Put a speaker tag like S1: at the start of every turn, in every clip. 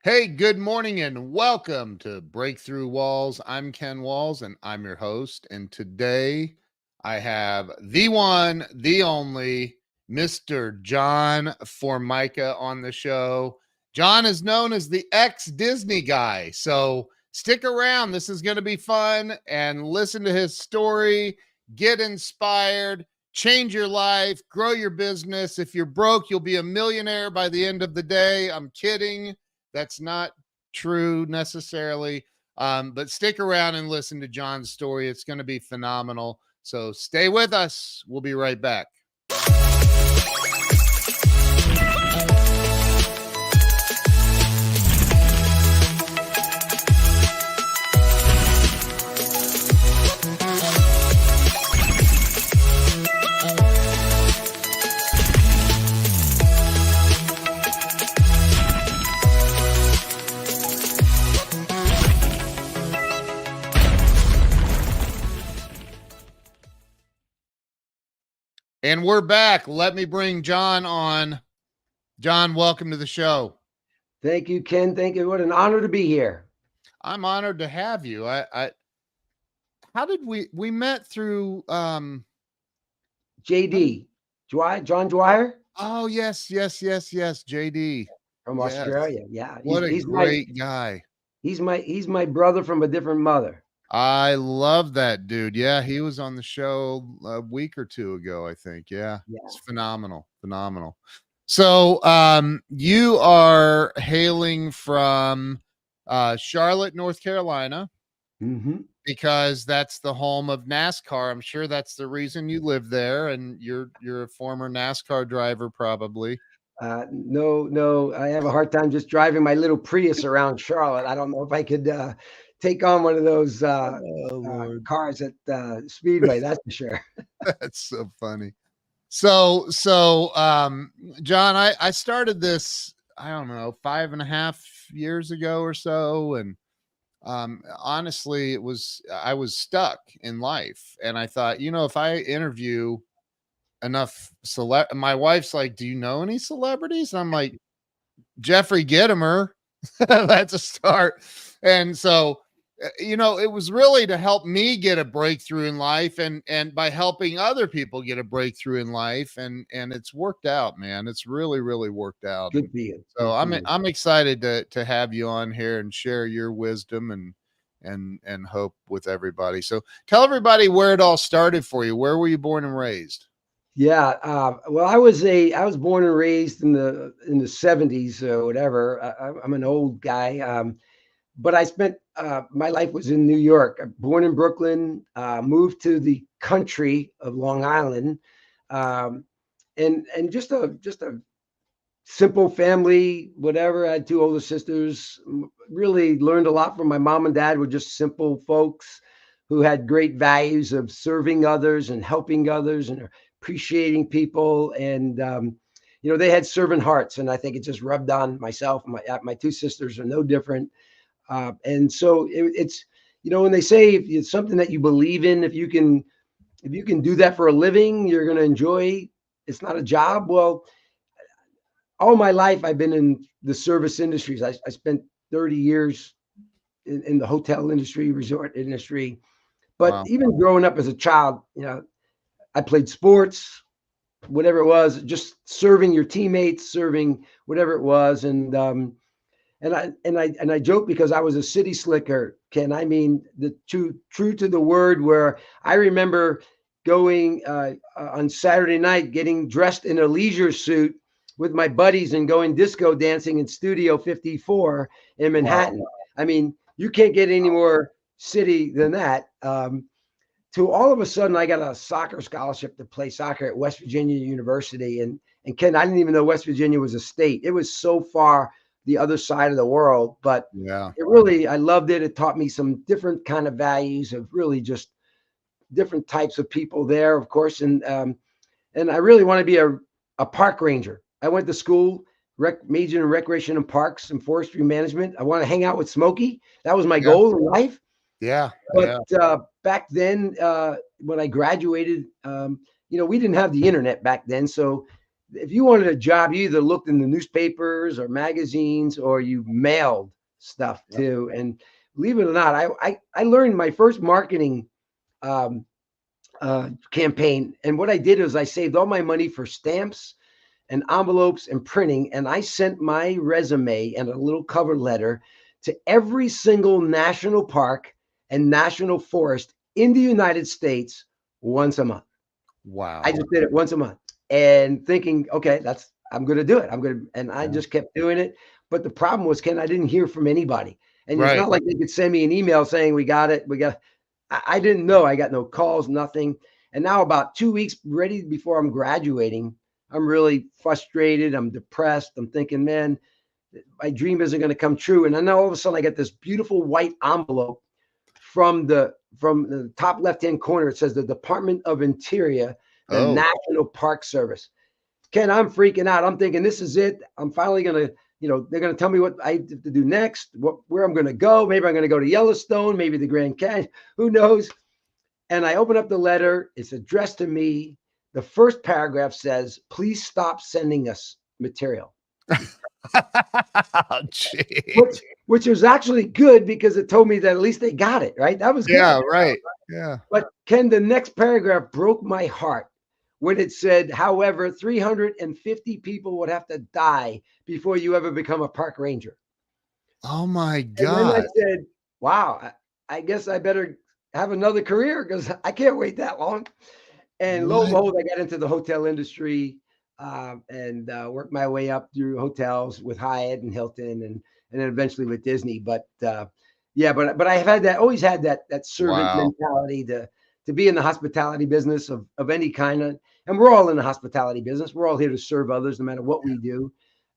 S1: Hey, good morning and welcome to Breakthrough Walls. I'm Ken Walls and I'm your host. And today I have the one, the only Mr. John Formica on the show. John is known as the ex-Disney guy. So stick around. This is going to be fun and listen to his story, get inspired, change your life, grow your business. If you're broke, you'll be a millionaire by the end of the day. I'm kidding. That's not true necessarily. But stick around and listen to John's story. It's going to be phenomenal. So stay with us. We'll be right back. And we're back. Let me bring John on. John, welcome to the show.
S2: Thank you, Ken. Thank you. What an honor to be here.
S1: I'm honored to have you. How did we met through
S2: JD, John Dwyer
S1: Oh, yes, JD.
S2: from
S1: Yes.
S2: Australia. Yeah,
S1: What a great guy.
S2: He's my brother from a different mother.
S1: I love that dude. Yeah, he was on the show a week or two ago, I think. Yeah. It's phenomenal. So, you are hailing from Charlotte, North Carolina, because that's the home of NASCAR. I'm sure that's the reason you live there, and you're a former NASCAR driver, probably.
S2: No, I have a hard time just driving my little Prius around Charlotte. I don't know if I could take on one of those cars at Speedway. That's for sure.
S1: That's so funny. So, John, I started this, I don't know, 5.5 years ago or so. And honestly, I was stuck in life. And I thought, if I interview enough my wife's like, do you know any celebrities? And I'm like, Jeffrey Gitomer. That's a start. And so, it was really to help me get a breakthrough in life, and by helping other people get a breakthrough in life, and it's worked out, man. It's really worked out.
S2: Good for you.
S1: So I'm excited to have you on here and share your wisdom and hope with everybody. So tell everybody where it all started for you. Where were you born and raised?
S2: Yeah, well, I was born and raised in the 70s or whatever. I'm an old guy. But I spent my life was in New York. Born in Brooklyn, moved to the country of Long Island, and just a simple family. Whatever. I had two older sisters. Really learned a lot from my mom and dad. Were just simple folks who had great values of serving others and helping others and appreciating people. And they had servant hearts, and I think it just rubbed on myself. My two sisters are no different. And so it's, when they say if it's something that you believe in, if you can do that for a living, you're going to enjoy. It's not a job. Well, all my life I've been in the service industries. I spent 30 years in the hotel industry, resort industry. But
S1: Wow.
S2: Even growing up as a child, I played sports, whatever it was, just serving your teammates, serving whatever it was. And I joke because I was a city slicker, Ken. I mean, the true to the word, where I remember going on Saturday night, getting dressed in a leisure suit with my buddies and going disco dancing in Studio 54 in Manhattan. Wow. I mean, you can't get any more city than that. To all of a sudden, I got a soccer scholarship to play soccer at West Virginia University. And Ken, I didn't even know West Virginia was a state. It was so far the other side of the world, but
S1: yeah,
S2: I loved it. It taught me some different kind of values of really just different types of people there, of course. And I really want to be a park ranger. I went to school, majored in recreation and parks and forestry management. I want to hang out with Smokey. That was my goal in life.
S1: Yeah.
S2: But back then, when I graduated, we didn't have the internet back then. So if you wanted a job, you either looked in the newspapers or magazines or you mailed stuff
S1: Yep.
S2: too. And believe it or not, I learned my first marketing um, campaign. And what I did is I saved all my money for stamps and envelopes and printing. And I sent my resume and a little cover letter to every single national park and national forest in the United States once a month.
S1: Wow.
S2: I just did it once a month and thinking, okay, I'm going to do it. And I just kept doing it. But the problem was, Ken, I didn't hear from anybody. And it's
S1: Right.
S2: not like they could send me an email saying, we got it. I didn't know. I got no calls, nothing. And now about 2 weeks ready before I'm graduating, I'm really frustrated. I'm depressed. I'm thinking, man, my dream isn't going to come true. And then all of a sudden I get this beautiful white envelope from the top left-hand corner. It says the Department of Interior, the National Park Service. Ken, I'm freaking out. I'm thinking this is it. I'm finally going to, they're going to tell me what I have to do next, where I'm going to go. Maybe I'm going to go to Yellowstone, maybe the Grand Canyon, who knows? And I open up the letter. It's addressed to me. The first paragraph says, please stop sending us material. Which was actually good because it told me that at least they got it, right? That was good.
S1: Yeah, right. Yeah.
S2: But Ken, the next paragraph broke my heart when it said, however, 350 people would have to die before you ever become a park ranger.
S1: Oh my God.
S2: And then I said, wow, I guess I better have another career because I can't wait that long. And lo and behold, I got into the hotel industry and worked my way up through hotels with Hyatt and Hilton and then eventually with Disney. But but I have had that, always had that servant mentality to be in the hospitality business of any kind of, and we're all in the hospitality business. We're all here to serve others no matter what we do.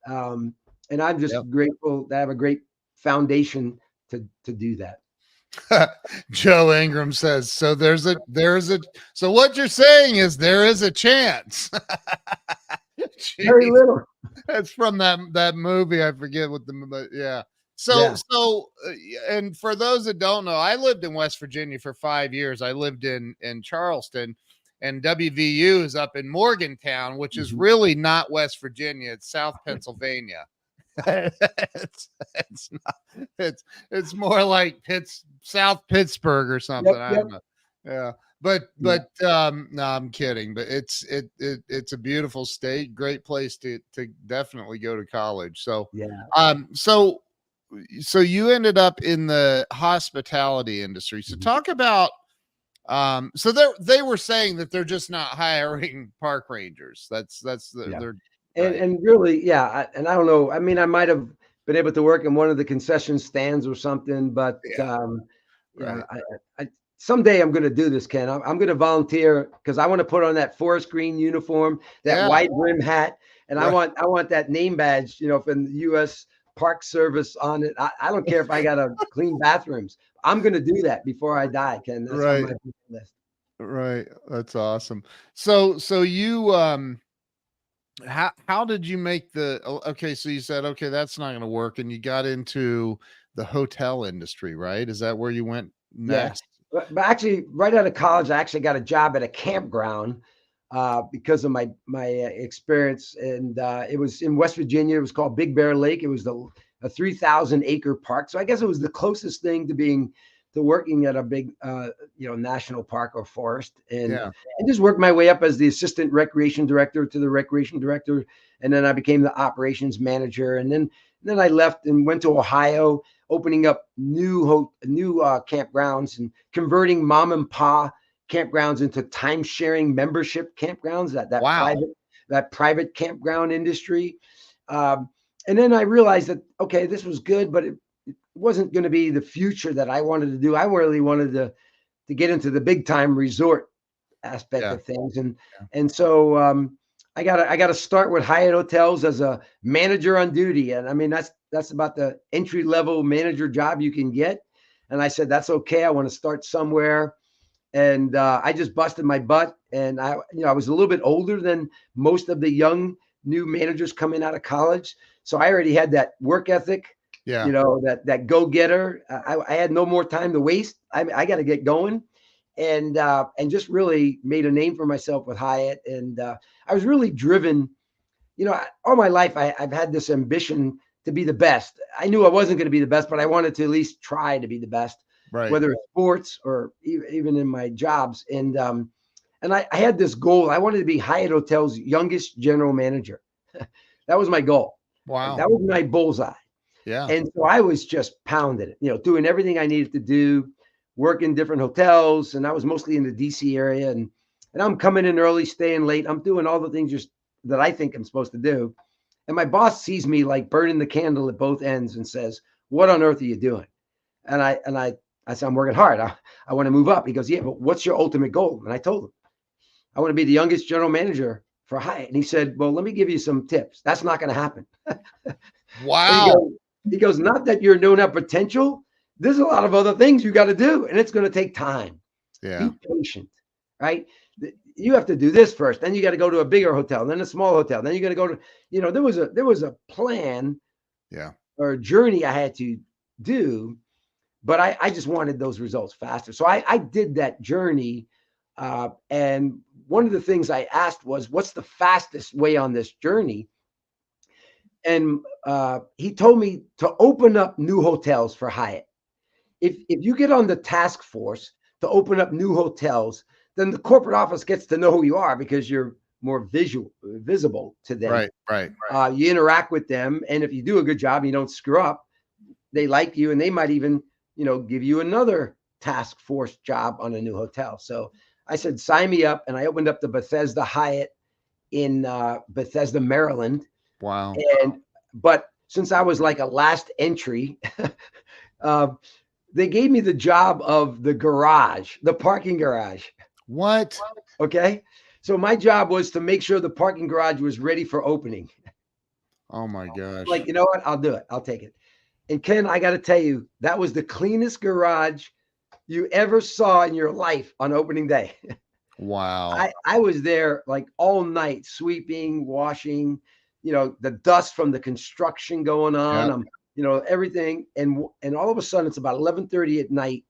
S2: And I'm just grateful to have a great foundation to do that.
S1: Joe Ingram says, so so what you're saying is there is a chance.
S2: Very little.
S1: That's from that movie. I forget what and for those that don't know, I lived in West Virginia for 5 years. I lived in Charleston, and WVU is up in Morgantown, which is really not West Virginia. It's South Pennsylvania. It's more like South Pittsburgh or something. I don't know. Yeah. But no, I'm kidding. But it's a beautiful state, great place to definitely go to college. So so you ended up in the hospitality industry. So talk about so they were saying that they're just not hiring park rangers. They're
S2: and really, and I don't know. I mean, I might have been able to work in one of the concession stands or something, but someday I'm going to do this, Ken. I'm going to volunteer because I want to put on that forest green uniform, that wide brim hat, and I want that name badge, from the U.S. Park Service on it. I don't care if I got to clean bathrooms. I'm going to do that before I die, Ken. That's on my list.
S1: Right. That's awesome. So you how did you make so you said, okay, that's not going to work. And you got into the hotel industry, right? Is that where you went next?
S2: Yeah. But actually right out of college, I actually got a job at a campground because of my experience. And it was in West Virginia. It was called Big Bear Lake. It was a 3,000 acre park. So I guess it was the closest thing to working at a big, national park or forest, and I just worked my way up as the assistant recreation director to the recreation director, and then I became the operations manager, and then I left and went to Ohio, opening up new campgrounds and converting mom and pop campgrounds into time sharing membership campgrounds. That private campground industry, and then I realized that this was good, but it wasn't going to be the future that I wanted to do. I really wanted to get into the big time resort aspect of things. And so I got to start with Hyatt Hotels as a manager on duty. And I mean, that's about the entry level manager job you can get. And I said, that's okay. I want to start somewhere. And I just busted my butt. And I was a little bit older than most of the young new managers coming out of college. So I already had that work ethic. That go-getter. I had no more time to waste. I got to get going, and just really made a name for myself with Hyatt. And I was really driven all my life I've had this ambition to be the best. I knew I wasn't going to be the best, but I wanted to at least try to be the best,
S1: Right.
S2: whether it's sports or even in my jobs. And I had this goal. I wanted to be Hyatt Hotels' youngest general manager. That was my goal. Like,
S1: Wow.
S2: that was my bullseye.
S1: Yeah.
S2: And so I was just pounding it, doing everything I needed to do, work in different hotels. And I was mostly in the DC area. And I'm coming in early, staying late. I'm doing all the things just that I think I'm supposed to do. And my boss sees me like burning the candle at both ends and says, "What on earth are you doing?" And I said, "I'm working hard. I want to move up." He goes, "Yeah, but what's your ultimate goal?" And I told him, "I want to be the youngest general manager for Hyatt." And he said, "Well, let me give you some tips. That's not going to happen."
S1: Wow.
S2: He goes, "Not that you don't have potential. There's a lot of other things you got to do, and it's going to take time.
S1: Yeah.
S2: Be patient, right? You have to do this first. Then you got to go to a bigger hotel, then a small hotel. Then you got to go to, there was a plan
S1: Yeah.
S2: or a journey I had to do, but I just wanted those results faster. So I did that journey. And one of the things I asked was, what's the fastest way on this journey? And he told me to open up new hotels for Hyatt. If you get on the task force to open up new hotels, then the corporate office gets to know who you are because you're more visible to them.
S1: Right. Right.
S2: You interact with them, and if you do a good job, and you don't screw up, they like you, and they might even, give you another task force job on a new hotel. So I said, sign me up, and I opened up the Bethesda Hyatt in Bethesda, Maryland.
S1: Wow.
S2: But since I was like a last entry, they gave me the job of the garage, the parking garage.
S1: What?
S2: Okay. So my job was to make sure the parking garage was ready for opening.
S1: Oh my gosh.
S2: Like, you know what? I'll do it. I'll take it. And Ken, I got to tell you, that was the cleanest garage you ever saw in your life on opening day.
S1: Wow.
S2: I was there like all night, sweeping, washing, the dust from the construction going on.
S1: Yep.
S2: Everything. And all of a sudden it's about 11:30 at night,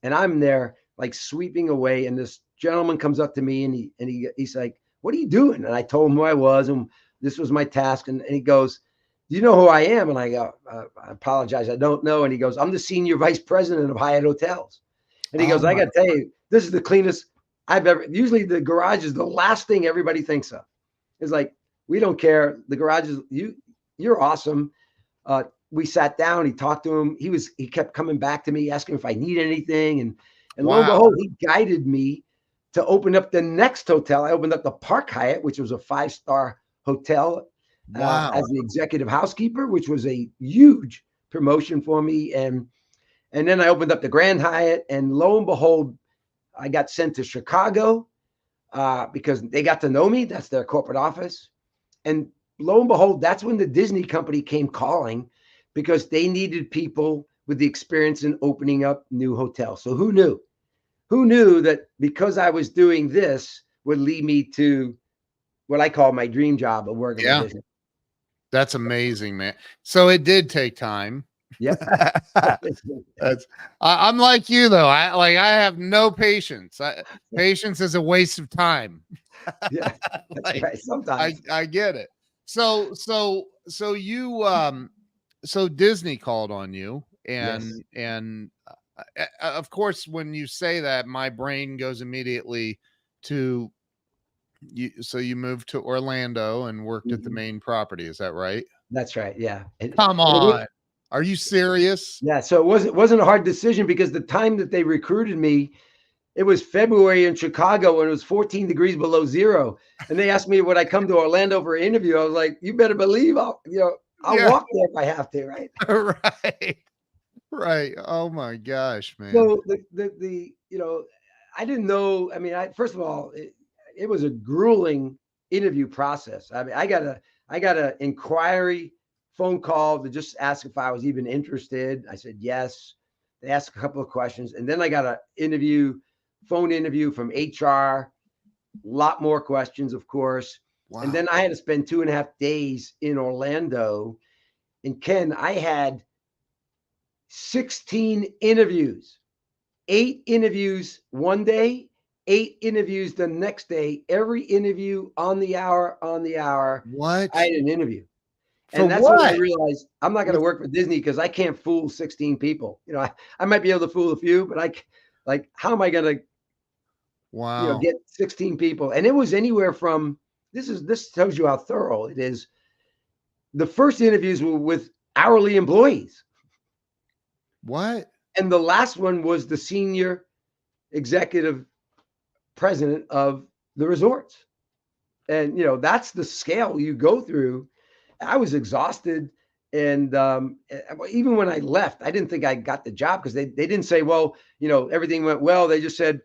S2: and I'm there like sweeping away. And this gentleman comes up to me, and he's like, "What are you doing?" And I told him who I was, and this was my task. And he goes, "Do you know who I am?" And I go, "I apologize, I don't know." And he goes, "I'm the senior vice president of Hyatt Hotels." And he
S1: Oh
S2: goes, "I
S1: my.
S2: got to tell you, this is the cleanest I've ever." Usually the garage is the last thing everybody thinks of. It's like, we don't care. The garage is you're awesome. We sat down, he talked to him. He kept coming back to me, asking if I need anything. And lo and
S1: Wow.
S2: behold, he guided me to open up the next hotel. I opened up the Park Hyatt, which was a 5-star hotel,
S1: Wow.
S2: as the executive housekeeper, which was a huge promotion for me. And then I opened up the Grand Hyatt, and lo and behold, I got sent to Chicago because they got to know me. That's their corporate office. And lo and behold, that's when the Disney company came calling because they needed people with the experience in opening up new hotels. So who knew? Who knew that because I was doing this would lead me to what I call my dream job of working for
S1: Yeah.
S2: Disney?
S1: That's amazing, man. So it did take time.
S2: Yep.
S1: I'm like you though. I have no patience. Patience is a waste of time.
S2: Yeah, that's
S1: Like,
S2: right. Sometimes.
S1: I get it. So you so Disney called on you,
S2: Yes.
S1: and of course when you say that, my brain goes immediately to you. So you moved to Orlando and worked at the
S2: Mhm.
S1: main property. Is that right?
S2: That's right. Yeah.
S1: Come on. Are you serious?
S2: Yeah. So it wasn't a hard decision because the time that they recruited me, it was February in Chicago and it was 14 degrees below zero. And they asked me, would I come to Orlando for an interview? I was like, you better believe I'll
S1: Yeah.
S2: walk there if I have to, right?
S1: Right. Right. Oh my gosh, man.
S2: So I didn't know. I mean, first of all, it was a grueling interview process. I mean, I got a inquiry phone call to just ask if I was even interested. I said yes. They asked a couple of questions, and then I got phone interview from HR. A lot more questions, of course. And
S1: Wow.
S2: then I had to spend 2.5 days in Orlando. And Ken, I had 16 interviews, 8 interviews one day 8 interviews the next day. Every interview on the hour,
S1: What?
S2: I had an interview.
S1: For
S2: And that's when I
S1: what?
S2: realized I'm not going to
S1: With
S2: work for Disney because I can't fool 16 people. I might be able to fool a few, but like, how am I going to,
S1: wow.
S2: get 16 people? And it was anywhere from, this tells you how thorough it is. The first interviews were with hourly employees.
S1: What?
S2: And the last one was the senior executive president of the resorts. And, that's the scale you go through. I was exhausted. And even when I left, I didn't think I got the job because they didn't say, well, everything went well. They just said,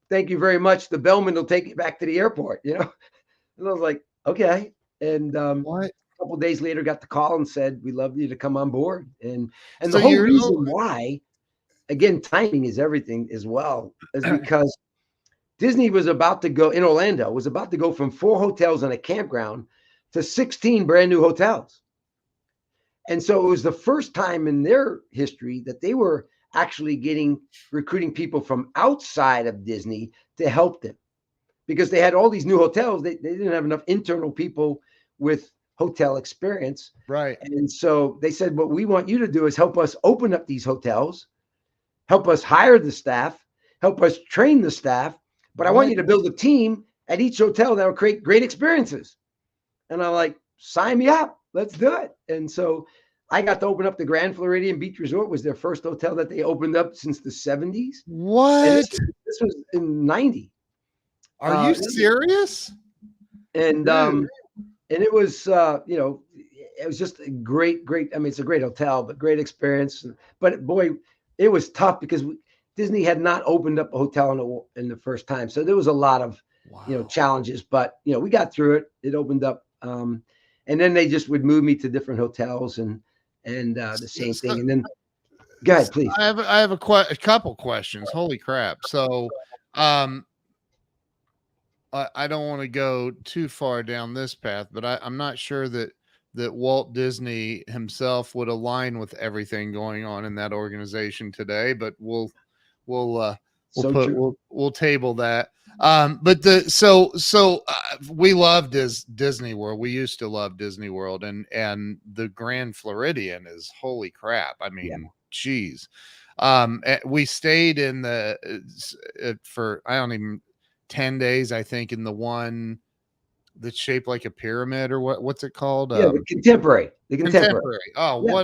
S2: thank you very much. The bellman will take you back to the airport, And I was like, okay. And
S1: What?
S2: a couple of days later, got the call and said, we love you to come on board. And
S1: So
S2: the whole
S1: you're
S2: reason why, again, timing is everything as well, is because Disney was about to go in Orlando, was about to go from 4 hotels and a campground to 16 brand new hotels. And so it was the first time in their history that they were actually recruiting people from outside of Disney to help them because they had all these new hotels. They didn't have enough internal people with hotel experience.
S1: right.
S2: And so they said, what we want you to do is help us open up these hotels, help us hire the staff, help us train the staff. But I want
S1: What?
S2: you to build a team at each hotel that will create great experiences. And I'm like, sign me up. Let's do it. And so I got to open up the Grand Floridian Beach Resort. Was their first hotel that they opened up since the 70s. And
S1: What?
S2: this was in 90.
S1: Are you serious?
S2: And
S1: Dude.
S2: and it was it was just a great. I mean, it's a great hotel, but great experience. But boy, it was tough because Disney had not opened up a hotel in the first time, so there was a lot of
S1: Wow.
S2: challenges. But we got through it. It opened up, and then they just would move me to different hotels and the same thing. And then, go ahead, please.
S1: I have a couple questions. Holy crap. So, I don't want to go too far down this path, but I'm not sure that Walt Disney himself would align with everything going on in that organization today. But we'll we'll table that. But we love Disney World. We used to love Disney World, and the Grand Floridian is holy crap. I mean, geez. We stayed in for I don't even 10 days, I think, in the one that's shaped like a pyramid, or what's it called?
S2: The Contemporary.
S1: Oh, yeah.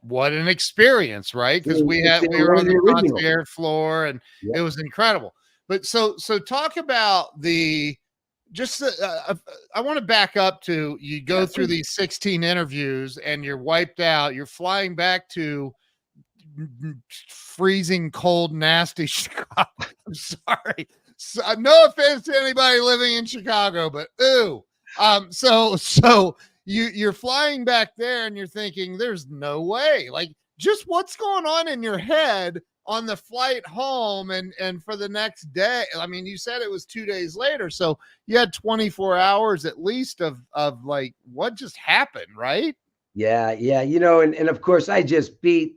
S1: What an experience, right? Because we were on the concierge floor, and it was incredible. But so talk about I want to back up to, you go through these 16 interviews and you're wiped out. You're flying back to freezing cold, nasty Chicago. I'm sorry. So, no offense to anybody living in Chicago, but ooh. So you're flying back there and you're thinking, there's no way. Like, just what's going on in your head on the flight home and for the next day? I mean, you said it was 2 days later, so you had 24 hours at least of like, what just happened, right?
S2: Yeah. And of course I just beat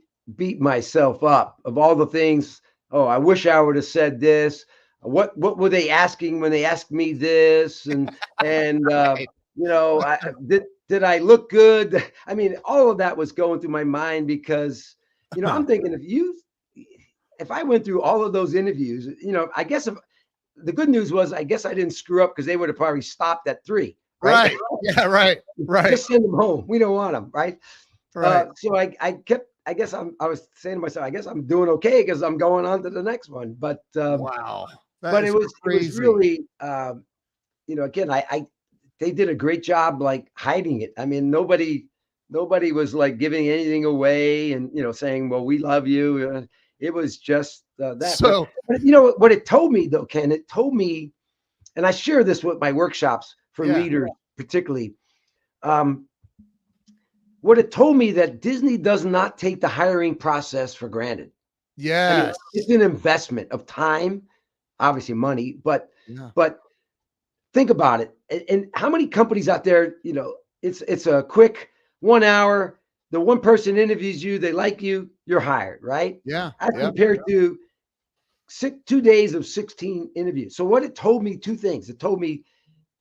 S2: myself up of all the things. Oh, I wish I would have said this. What were they asking when they asked me this? And right. Did I look good? I mean, all of that was going through my mind because, I'm thinking if I went through all of those interviews, I guess the good news was, I guess I didn't screw up because they would have probably stopped at 3.
S1: Right. Yeah. Right.
S2: Just send them home. We don't want them. Right.
S1: Right.
S2: So I guess I was saying to myself, I guess I'm doing okay because I'm going on to the next one. But
S1: wow.
S2: But it was really, again, they did a great job like hiding it. I mean, nobody was like giving anything away and, saying, well, we love you. It was just that.
S1: So,
S2: but what it told me though, Ken, it told me, and I share this with my workshops for leaders, particularly, what it told me that Disney does not take the hiring process for granted.
S1: Yeah.
S2: I mean, it's an investment of time, obviously money, but think about it. And how many companies out there, it's a quick 1 hour, the one person interviews you, they like you, you're hired, right?
S1: Yeah.
S2: As compared to 2 days of 16 interviews. So what it told me, two things. It told me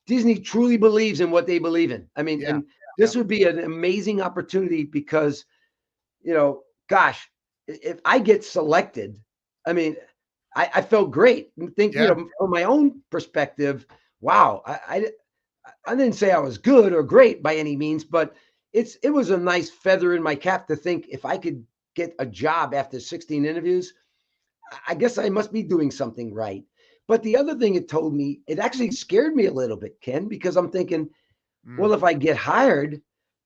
S2: Disney truly believes in what they believe in. I mean,
S1: Yeah.
S2: and this would be an amazing opportunity because, gosh, if I get selected, I mean, I felt great. Think,
S1: Yeah.
S2: from my own perspective, wow, I didn't say I was good or great by any means, but it was a nice feather in my cap to think if I could get a job after 16 interviews, I guess I must be doing something right. But the other thing it told me, it actually scared me a little bit, Ken, because I'm thinking, well,
S1: Mm.
S2: if I get hired,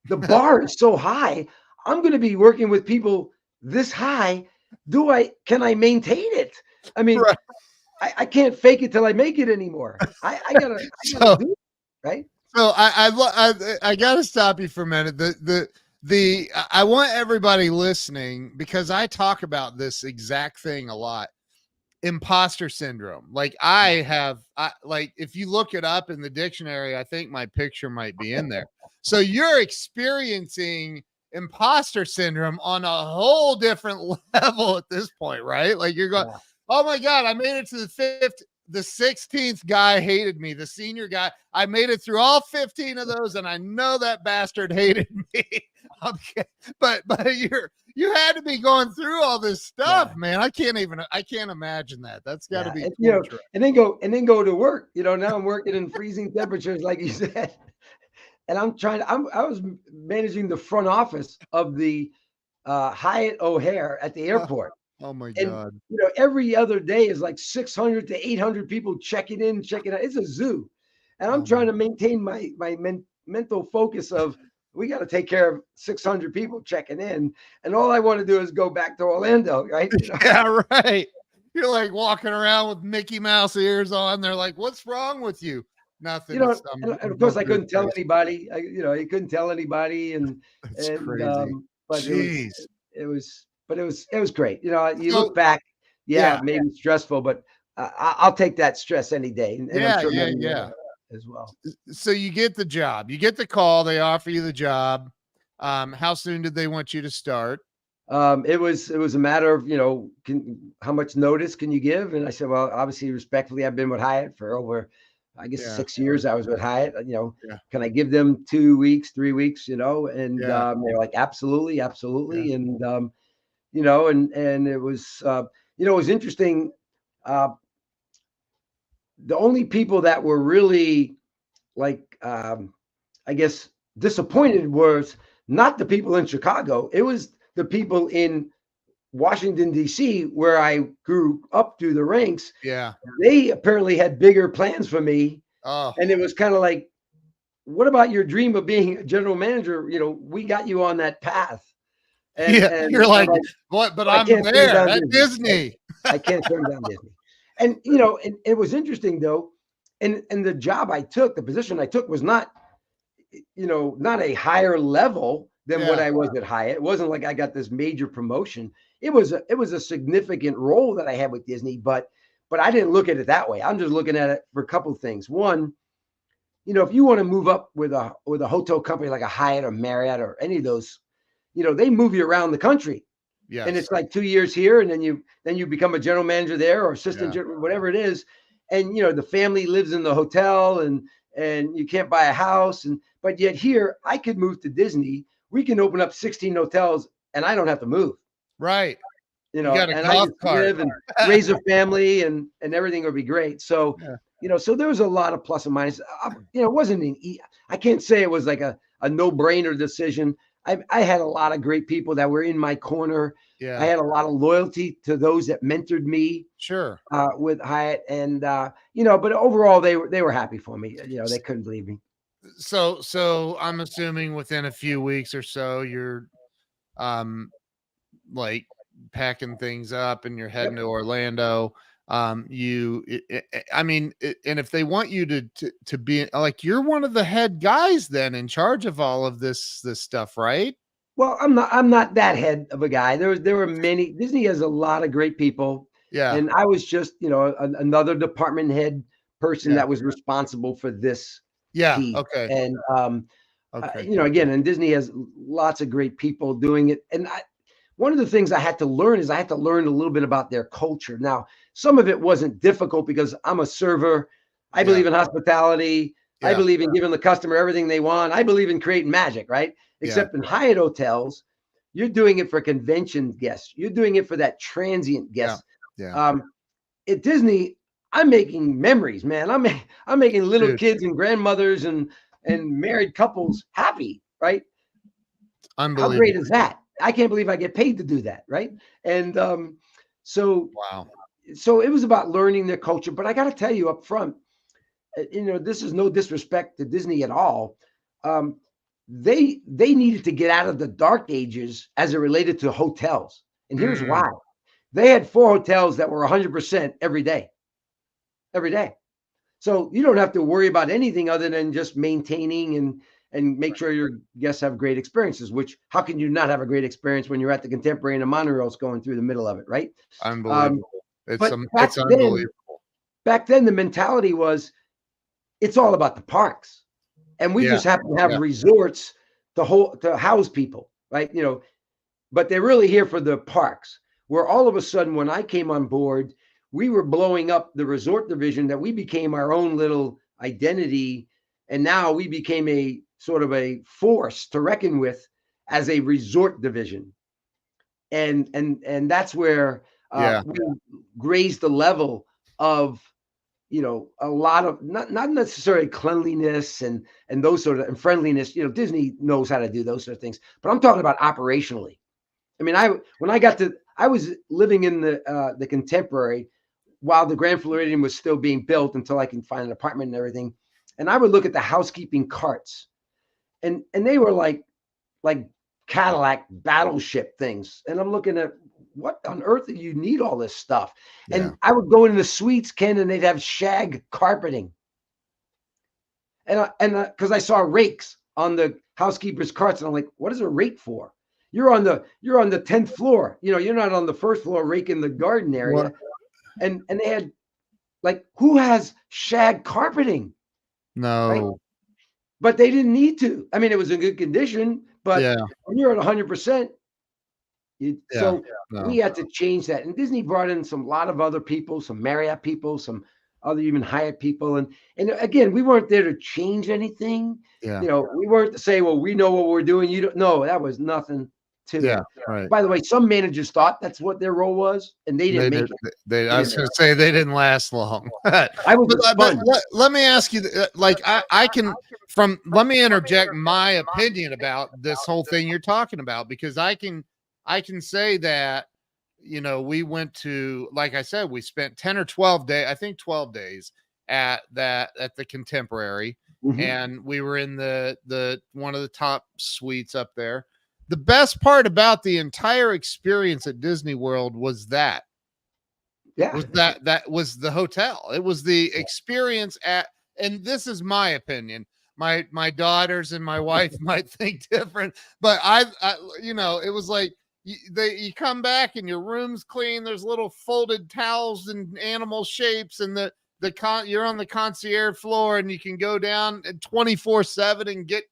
S2: the bar is so high. I'm going to be working with people this high. Can I maintain it? I mean,
S1: Right.
S2: I can't fake it till I make it anymore. I gotta
S1: So,
S2: do it, right?
S1: so I got to stop you for a minute. I want everybody listening, because I talk about this exact thing a lot. Imposter syndrome. Like like if you look it up in the dictionary, I think my picture might be in there. So you're experiencing imposter syndrome on a whole different level at this point, right? Like you're going,
S2: Yeah.
S1: oh my God, I made it to the 16th guy hated me, the senior guy. I made it through all 15 of those, and I know that bastard hated me. Okay. But you had to be going through all this stuff,
S2: Yeah.
S1: man. I can't imagine that. That's got to
S2: Yeah.
S1: be
S2: And,
S1: torture.
S2: and then go to work. Now I'm working in freezing temperatures, like you said. And I was managing the front office of the Hyatt O'Hare at the
S1: Oh,
S2: airport.
S1: oh my
S2: And,
S1: God.
S2: every other day is like 600 to 800 people checking in, checking out. It's a zoo. And I'm
S1: Oh
S2: trying
S1: my,
S2: to maintain my mental focus of, we got to take care of 600 people checking in. And all I want to do is go back to Orlando, right?
S1: yeah, right. You're like walking around with Mickey Mouse ears on. They're like, what's wrong with you? Nothing. It's
S2: And
S1: I'm
S2: of
S1: going
S2: course I
S1: through a
S2: couldn't tell
S1: crisis.
S2: anybody. You couldn't tell anybody,
S1: That's
S2: and
S1: crazy.
S2: but
S1: Jeez.
S2: it was great. You
S1: So
S2: look back, yeah,
S1: yeah,
S2: maybe stressful, but I'll take that stress any day, and I'm
S1: yeah,
S2: sure
S1: yeah,
S2: many
S1: yeah.
S2: as well.
S1: So you get the job, you get the call, they offer you the job. How soon did they want you to start?
S2: It was a matter of how much notice can you give, and I said, well, obviously, respectfully, I've been with Hyatt for over, I guess,
S1: Yeah,
S2: 6 years. I was with Hyatt.
S1: yeah,
S2: Can I give them 2 weeks, 3 weeks? And
S1: yeah,
S2: they're like, absolutely,
S1: yeah,
S2: absolutely, and and it was interesting. Uh, the only people that were really like, I guess, disappointed was not the people in Chicago. It was the people in Washington, D.C., where I grew up through the ranks.
S1: yeah.
S2: They apparently had bigger plans for me.
S1: Oh,
S2: And it was kind of like, what about your dream of being a general manager? We got you on that path. And
S1: yeah.
S2: and
S1: You're
S2: I'm
S1: like,
S2: like,
S1: what? But
S2: I
S1: I'm
S2: can't turn
S1: there
S2: down
S1: at
S2: Disney.
S1: Disney.
S2: I can't turn down Disney. And and it was interesting though. And the job I took, the position I took was not a higher level than what
S1: Yeah,
S2: I was at Hyatt. It wasn't like I got this major promotion. It was a significant role that I had with Disney, but I didn't look at it that way. I'm just looking at it for a couple of things. One, if you want to move up with a hotel company like a Hyatt or Marriott or any of those, they move you around the country. And
S1: yes,
S2: it's like 2 years here, and then you become a general manager there or assistant
S1: yeah,
S2: general, whatever it is. And the family lives in the hotel, and you can't buy a house, but yet here I could move to Disney. We can open up 16 hotels, and I don't have to move.
S1: right. You got a
S2: And I
S1: golf
S2: just
S1: cart.
S2: live and raise a family, and everything would be great. So,
S1: Yeah.
S2: so there was a lot of plus and minus. It wasn't I can't say it was like a no-brainer decision. I had a lot of great people that were in my corner. I
S1: Yeah,
S2: had a lot of loyalty to those that mentored me
S1: sure.
S2: with Hyatt, and but overall they were happy for me. They couldn't believe me.
S1: So I'm assuming within a few weeks or so, you're um like packing things up and you're heading
S2: Yep.
S1: to Orlando. I mean, and if they want you to be like, you're one of the head guys then in charge of all of this stuff, right?
S2: Well, I'm not that head of a guy. There were many. Disney has a lot of great people,
S1: Yeah,
S2: and I was just another department head person
S1: yeah,
S2: that was responsible for this
S1: yeah.
S2: piece.
S1: Okay,
S2: And
S1: okay.
S2: again, and Disney has lots of great people doing it. And one of the things I had to learn is I had to learn a little bit about their culture. Now, some of it wasn't difficult because I'm a server. I believe in hospitality. I believe in giving the customer everything they want. I believe in creating magic, right? Except in Hyatt hotels, you're doing it for convention guests. You're doing it for that transient guest. At Disney, I'm making memories, man. I'm making little kids and grandmothers and married couples happy, right?
S1: Unbelievable.
S2: How great is that? I can't believe I get paid to do that, right? And so it was about learning their culture. But I got to tell you up front, this is no disrespect to Disney at all. They needed to get out of the dark ages as it related to hotels. And here's why. They had 4 hotels that were 100% every day. Every day. So you don't have to worry about anything other than just maintaining and make sure your guests have great experiences, which how can you not have a great experience when you're at the Contemporary and the monorail's going through the middle of it, right?
S1: Unbelievable.
S2: It's
S1: unbelievable.
S2: Back then, the mentality was it's all about the parks. And we just happen to have resorts to house people, right? But they're really here for the parks, where all of a sudden, when I came on board, we were blowing up the resort division that we became our own little identity. And now we became a sort of a force to reckon with as a resort division. And that's where we raised the level of, a lot of not necessarily cleanliness and those sort of and friendliness. Disney knows how to do those sort of things, but I'm talking about operationally. I mean, I was living in the Contemporary while the Grand Floridian was still being built until I can find an apartment and everything. And I would look at the housekeeping carts, and they were like Cadillac battleship things. And I'm looking at, what on earth do you need all this stuff? And I would go into the suites, Ken, and they'd have shag carpeting. And because I saw rakes on the housekeepers' carts, and I'm like, what is a rake for? You're on the 10th floor. You're not on the first floor raking the garden area.
S1: What?
S2: And they had, like, who has shag carpeting?
S1: No.
S2: Right? But they didn't need to. I mean, it was in good condition, but when you're at 100%, we had to change that. And Disney brought in a lot of other people, some Marriott people, some other even Hyatt people. And again, we weren't there to change anything. We weren't to say, well, we know what we're doing. You don't know. That was nothing to it.
S1: Right.
S2: By the way, some managers thought that's what their role was, and they didn't make it.
S1: I was going to say they didn't last long.
S2: I was
S1: let me ask you, let me interject my opinion about this whole thing you're talking about, because I can say that, we went to, like I said, we spent 10 or 12 days, I think 12 days at the Contemporary. And we were in the one of the top suites up there. The best part about the entire experience at Disney World was that was the hotel. It was the experience and this is my opinion. My daughters and my wife might think different, but I it was like, you come back and your room's clean. There's little folded towels and animal shapes, and you're on the concierge floor, and you can go down 24/7 and get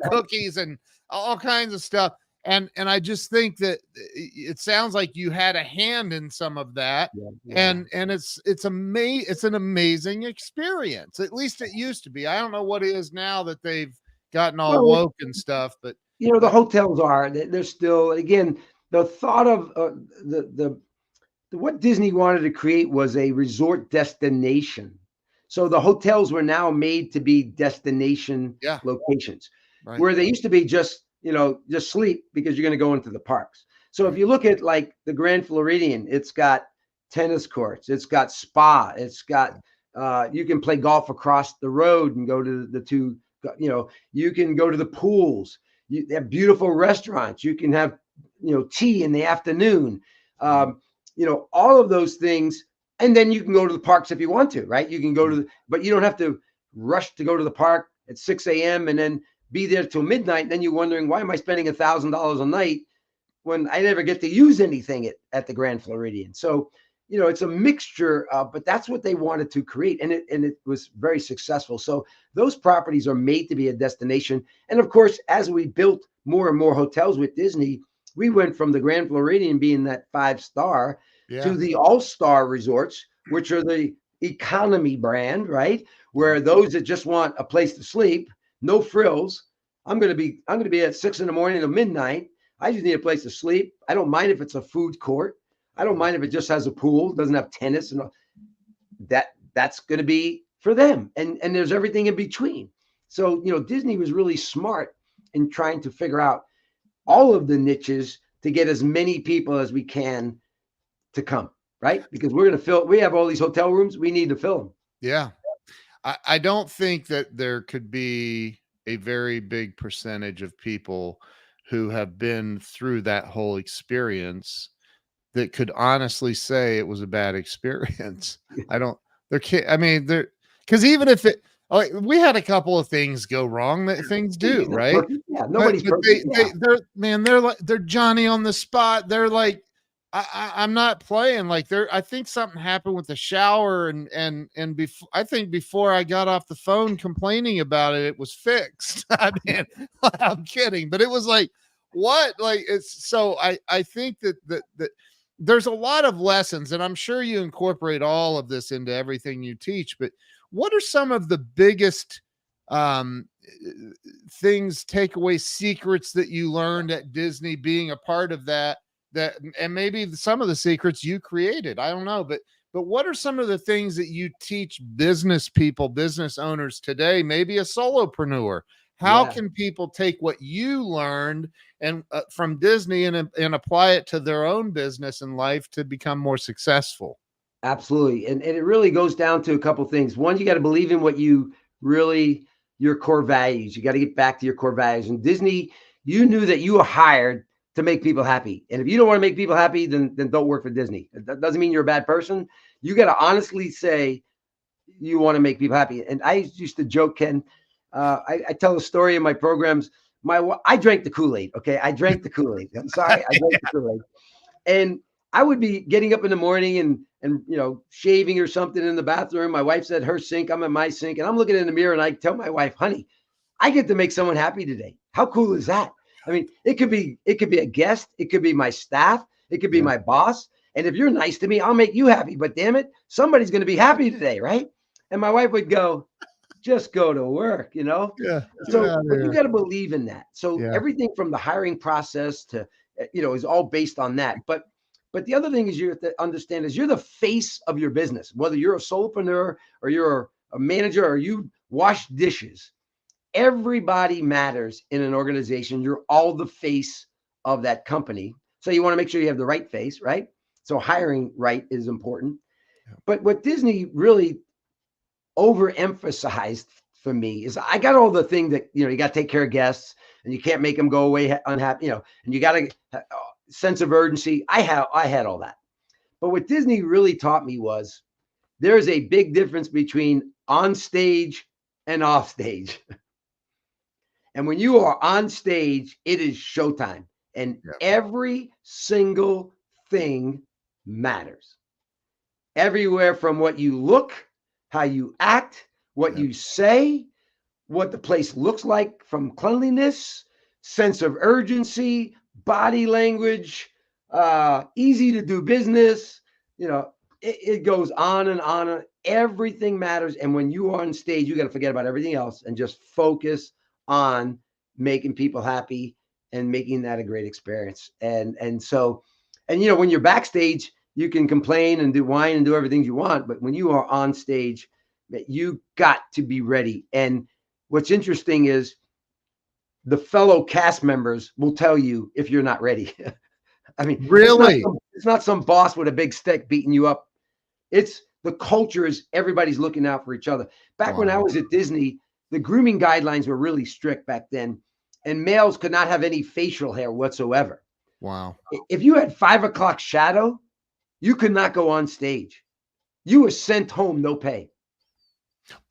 S1: cookies and all kinds of stuff. And I just think that it sounds like you had a hand in some of that. And it's an amazing experience. At least it used to be. I don't know what it is now that they've gotten all woke and stuff, but
S2: the hotels they're still, again, the thought of what Disney wanted to create was a resort destination. So the hotels were now made to be destination locations, where they used to be just sleep because you're going to go into the parks. So if you look at like the Grand Floridian, it's got tennis courts, it's got spa, it's got you can play golf across the road and go to the two, you can go to the pools. You have beautiful restaurants. You can have, tea in the afternoon. All of those things. And then you can go to the parks if you want to, right? You can go but you don't have to rush to go to the park at 6 a.m. and then be there till midnight. Then you're wondering, why am I spending $1,000 a night when I never get to use anything at the Grand Floridian? So, it's a mixture, but that's what they wanted to create. And it was very successful. So those properties are made to be a destination. And of course, as we built more and more hotels with Disney, We went from the Grand Floridian being that 5-star
S1: Yeah.
S2: to the All-Star resorts, which are the economy brand, right?
S1: Yeah.
S2: Where those that just want a place to sleep, no frills. I'm gonna be at 6 in the morning to midnight. I just need a place to sleep. I don't mind if it's a food court. I don't mind if it just has a pool, doesn't have tennis, and that's going to be for them. And there's everything in between. So Disney was really smart in trying to figure out all of the niches to get as many people as we can to come, right? Because we're going to fill. We have all these hotel rooms. We need to fill them.
S1: Yeah. I don't think that there could be a very big percentage of people who have been through that whole experience that could honestly say it was a bad experience. I don't, there can't, I mean, there, because even if it, like, we had a couple of things go wrong that things do, right?
S2: Perfect. Yeah,
S1: But
S2: nobody's
S1: but
S2: perfect. Yeah.
S1: they're man, they're like they're Johnny on the spot. They're like, I'm not playing. Like I think something happened with the shower and before I think before I got off the phone complaining about it, it was fixed. I mean, I'm kidding, but it was like, what? Like it's so I think that there's a lot of lessons, and I'm sure you incorporate all of this into everything you teach, but what are some of the biggest um things, takeaway secrets that you learned at Disney being a part of that, and maybe some of the secrets you created, I don't know, but what are some of the things that you teach business people, business owners today, maybe a solopreneur? How
S2: Yeah.
S1: can people take what you learned and from Disney and apply it to their own business and life to become more successful?
S2: Absolutely. And it really goes down to a couple things. One, you got to believe in what you really, your core values. You got to get back to your core values. And Disney, you knew that you were hired to make people happy. And if you don't want to make people happy, then don't work for Disney. That doesn't mean you're a bad person. You got to honestly say you want to make people happy. And I used to joke, Ken, I tell a story in my programs. I drank the Kool-Aid. Okay. I drank the Kool-Aid. I'm sorry. I drank the Kool-Aid. And I would be getting up in the morning and shaving or something in the bathroom. My wife's at her sink, I'm at my sink, and I'm looking in the mirror and I tell my wife, honey, I get to make someone happy today. How cool is that? I mean, it could be a guest, it could be my staff, it could be
S1: Yeah.
S2: my boss. And if you're nice to me, I'll make you happy. But damn it, somebody's going to be happy today, right? And my wife would go, just go to work.
S1: Yeah. Get
S2: So,
S1: out of
S2: but you
S1: here.
S2: got to believe in that. So
S1: Yeah.
S2: everything from the hiring process to, is all based on that. But the other thing is you have to understand is you're the face of your business, whether you're a solopreneur or you're a manager or you wash dishes. Everybody matters in an organization. You're all the face of that company. So you want to make sure you have the right face, right? So hiring right is important.
S1: Yeah.
S2: But what Disney really overemphasized for me is I got all the thing that you got to take care of guests and you can't make them go away unhappy, and you got to sense of urgency. I had all that. But what Disney really taught me was there is a big difference between on stage and off stage. And when you are on stage, it is showtime. And
S1: Yeah.
S2: every single thing matters. Everywhere from what you look, how you act, what
S1: Yeah.
S2: you say, what the place looks like from cleanliness, sense of urgency, body language, easy to do business. It goes on and on. Everything matters. And when you are on stage, you got to forget about everything else and just focus on making people happy and making that a great experience. And when you're backstage, you can complain and do whine and do everything you want. But when you are on stage, you got to be ready. And what's interesting is the fellow cast members will tell you if you're not ready. I mean,
S1: Really?
S2: it's not some boss with a big stick beating you up. It's the culture is everybody's looking out for each other. Back when I
S1: Wow.
S2: was at Disney, the grooming guidelines were really strict back then, and males could not have any facial hair whatsoever.
S1: Wow.
S2: If you had 5 o'clock shadow, you could not go on stage. You were sent home, no pay.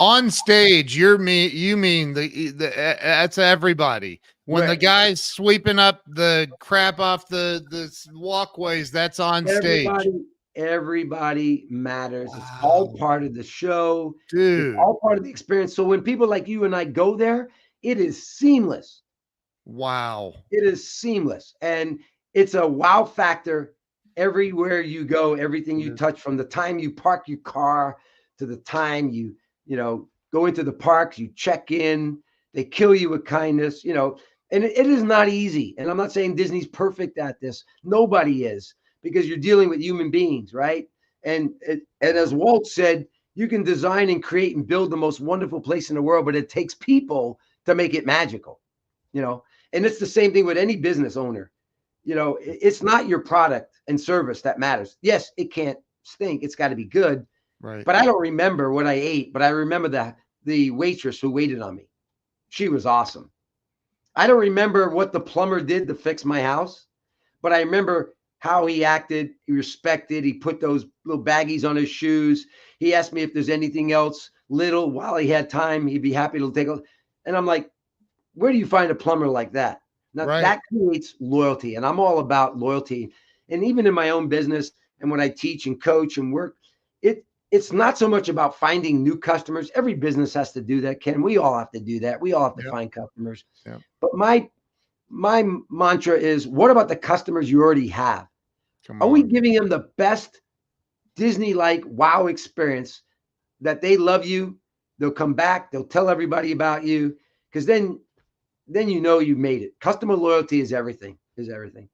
S1: On stage, you mean the that's everybody. When the
S2: Right.
S1: guy's sweeping up the crap off the walkways, that's on stage.
S2: Everybody matters. It's all
S1: Wow,
S2: part of the show. It's
S1: dude.
S2: all part of the experience. So when people like you and I go there, it is seamless.
S1: Wow.
S2: It is seamless. And it's a wow factor everywhere you go, everything
S1: It
S2: you
S1: is.
S2: touch, from the time you park your car to the time you go into the parks, you check in, they kill you with kindness, and it is not easy. And I'm not saying Disney's perfect at this. Nobody is, because you're dealing with human beings, right? And as Walt said, you can design and create and build the most wonderful place in the world, but it takes people to make it magical, you know. And it's the same thing with any business owner. It's not your product and service that matters. Yes, it can't stink. It's got to be good.
S1: Right.
S2: But I don't remember what I ate, but I remember the waitress who waited on me. She was awesome. I don't remember what the plumber did to fix my house, but I remember how he acted. He respected. He put those little baggies on his shoes. He asked me if there's anything else little while he had time. He'd be happy to take a. And I'm like, where do you find a plumber like that? Now
S1: Right.
S2: that creates loyalty, and I'm all about loyalty. And even in my own business, and when I teach and coach and work, it's not so much about finding new customers. Every business has to do that, Ken. We all have to do that. We all have to
S1: Yep.
S2: find customers.
S1: Yep.
S2: But my mantra is, what about the customers you already have?
S1: Come
S2: Are we
S1: on.
S2: giving them the best Disney-like wow experience that they love you? They'll come back. They'll tell everybody about you, because then you've made it. Customer loyalty is everything. Is everything.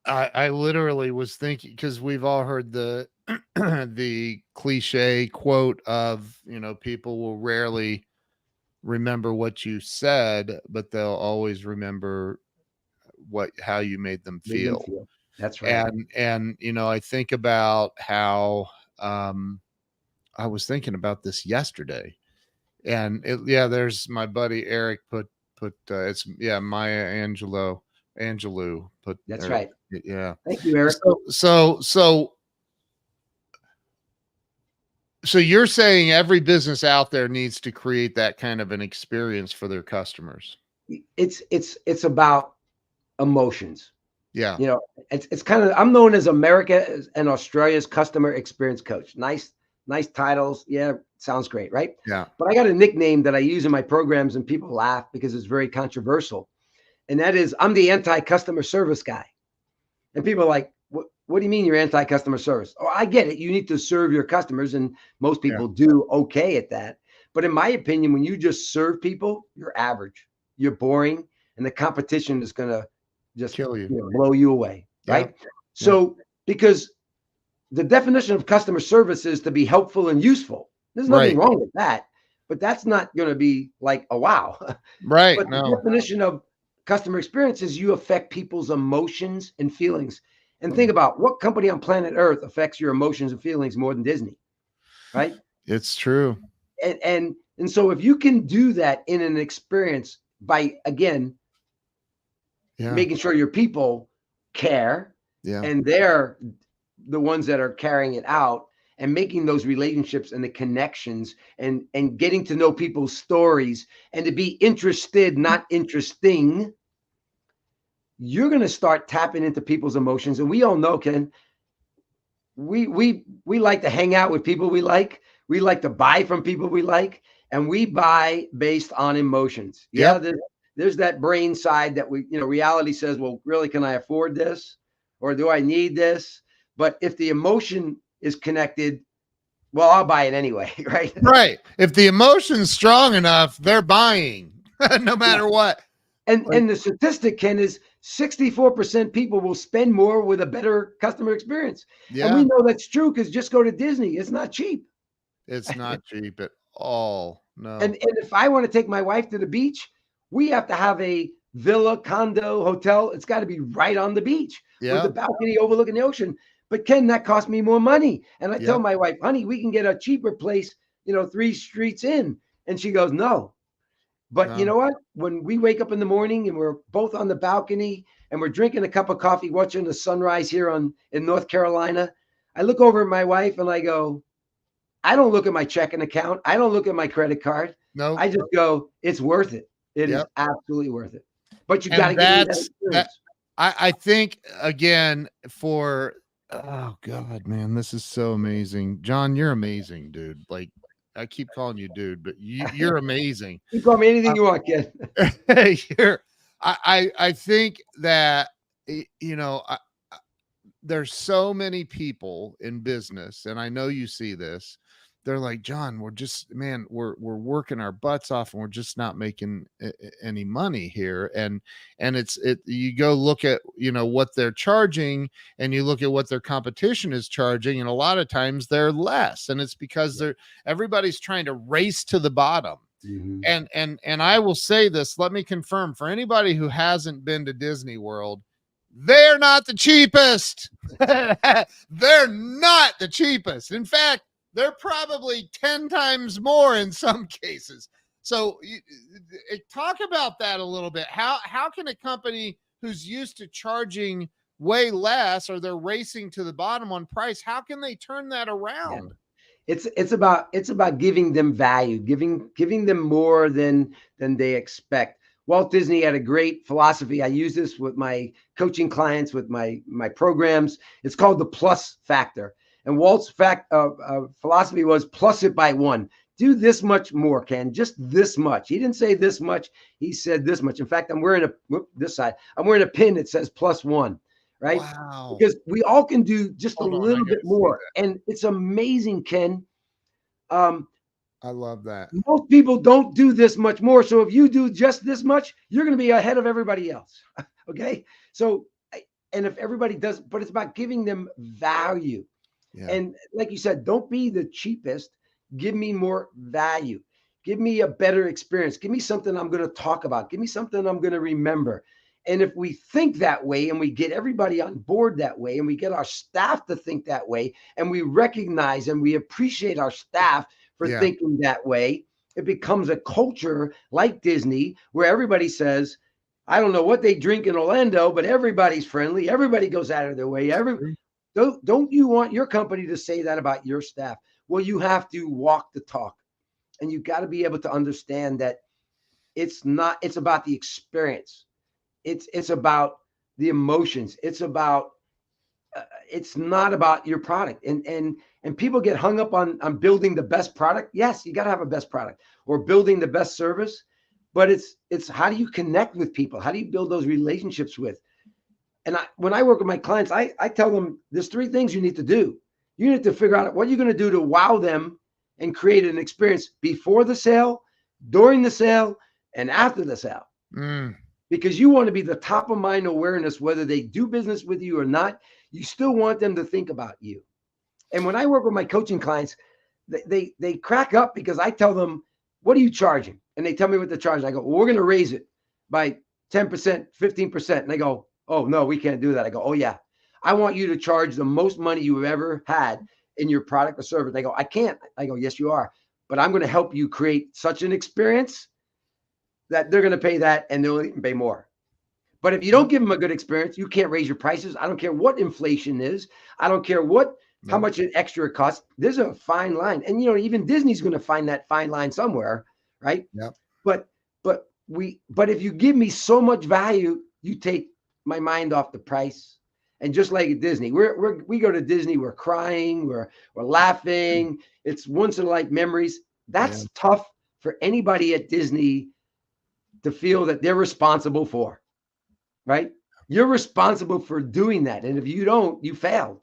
S1: I literally was thinking, because we've all heard the the cliche quote of, people will rarely remember what you said, but they'll always remember how you made them
S2: Made them
S1: feel.
S2: feel. That's right.
S1: And I think about how I was thinking about this yesterday, and there's my buddy Eric put it's Maya Angelou put
S2: That's
S1: there.
S2: right.
S1: Yeah.
S2: Thank you, Eric.
S1: So you're saying every business out there needs to create that kind of an experience for their customers.
S2: It's about emotions.
S1: Yeah.
S2: It's kind of, I'm known as America and Australia's customer experience coach. Nice titles. Yeah, sounds great, right?
S1: Yeah.
S2: But I got a nickname that I use in my programs, and people laugh because it's very controversial. And that is, I'm the anti-customer service guy. And people are like, what do you mean you're anti-customer service? Oh, I get it. You need to serve your customers, and most people do okay at that. But in my opinion, when you just serve people, you're average, you're boring, and the competition is going to just
S1: kill you,
S2: blow you away, right?
S1: Yeah.
S2: So, because the definition of customer service is to be helpful and useful. There's nothing wrong with that, but that's not going to be like a wow.
S1: Right.
S2: But the definition of customer experience is you affect people's emotions and feelings. And think about what company on planet Earth affects your emotions and feelings more than Disney, right?
S1: It's true.
S2: And so if you can do that in an experience by, again, making sure your people care, and they're the ones that are carrying it out, and making those relationships and the connections, and getting to know people's stories, and to be interested, not interesting, you're going to start tapping into people's emotions. And we all know, Ken, we like to hang out with people we like. We like to buy from people we like, and we buy based on emotions.
S1: Yep.
S2: Yeah, there's that brain side that reality says, well, really, can I afford this? Or do I need this? But if the emotion is connected, well, I'll buy it anyway, right?
S1: Right. If the emotion's strong enough, they're buying no matter what.
S2: And the statistic, Ken, is 64% people will spend more with a better customer experience.
S1: Yeah.
S2: And we know that's true, because just go to Disney. It's not cheap.
S1: It's not cheap at all. No.
S2: And if I want to take my wife to the beach, we have to have a villa, condo, hotel. It's got to be right on the beach with the balcony overlooking the ocean. But Ken, that cost me more money. And I tell my wife, honey, we can get a cheaper place, 3 streets in. And she goes, no. But you know what? When we wake up in the morning and we're both on the balcony and we're drinking a cup of coffee, watching the sunrise here in North Carolina, I look over at my wife and I go, I don't look at my checking account. I don't look at my credit card.
S1: No,
S2: I just go, it's worth it. It is absolutely worth it. But you got to get that experience.
S1: I think, again, oh God, man, this is so amazing. John, you're amazing, dude. Like, I keep calling you dude, but you're amazing.
S2: You call me anything you want, kid.
S1: I think that you know, there's so many people in business, and I know you see this. They're like, John, we're working our butts off, and we're just not making any money here. And you go look at, what they're charging, and you look at what their competition is charging, and a lot of times they're less, and it's because everybody's trying to race to the bottom.
S2: Mm-hmm.
S1: And I will say this, let me confirm for anybody who hasn't been to Disney World, they're not the cheapest. They're not the cheapest. In fact, they're probably 10 times more in some cases. So talk about that a little bit. How can a company who's used to charging way less, or they're racing to the bottom on price, how can they turn that around?
S2: It's about giving them value, giving them more than they expect. Walt Disney had a great philosophy. I use this with my coaching clients, with my programs. It's called the plus factor. And Walt's philosophy was plus it by one. Do this much more, Ken, just this much. He didn't say this much. He said this much. In fact, I'm wearing I'm wearing a pin that says +1, right?
S1: Wow.
S2: Because we all can do just a little bit more. And it's amazing, Ken.
S1: I love that.
S2: Most people don't do this much more. So if you do just this much, you're going to be ahead of everybody else. Okay. So, and if everybody does, but it's about giving them value. Yeah. And like you said, don't be the cheapest. Give me more value. Give me a better experience. Give me something I'm going to talk about. Give me something I'm going to remember. And if we think that way, and we get everybody on board that way, and we get our staff to think that way, and we recognize and we appreciate our staff for thinking that way, it becomes a culture like Disney, where everybody says, I don't know what they drink in Orlando, but everybody's friendly. Everybody goes out of their way. Don't you want your company to say that about your staff? Well, you have to walk the talk, and you got to be able to understand that it's about the experience. It's about the emotions. It's not about your product. And people get hung up on building the best product. Yes, you got to have a best product, or building the best service, but it's how do you connect with people? How do you build those relationships with? And when I work with my clients, I tell them there's 3 things you need to do. You need to figure out what you're going to do to wow them and create an experience before the sale, during the sale, and after the sale. Because you want to be the top of mind awareness, whether they do business with you or not. You still want them to think about you. And when I work with my coaching clients, they crack up because I tell them, what are you charging? And they tell me what they're charging. I go, well, we're going to raise it by 10%, 15%. And they go, oh, no, we can't do that. I go, oh, yeah. I want you to charge the most money you've ever had in your product or service. They go, I can't. I go, yes, you are. But I'm going to help you create such an experience that they're going to pay that, and they'll even pay more. But if you don't give them a good experience, you can't raise your prices. I don't care what inflation is. I don't care how much an extra it costs. There's a fine line. And, even Disney's going to find that fine line somewhere, right?
S1: Yep.
S2: But if you give me so much value, you take my mind off the price. And just like at Disney, we go to Disney, we're crying, we're laughing. It's once in a life memories. That's tough for anybody at Disney to feel that they're responsible for, right? You're responsible for doing that. And if you don't, you failed.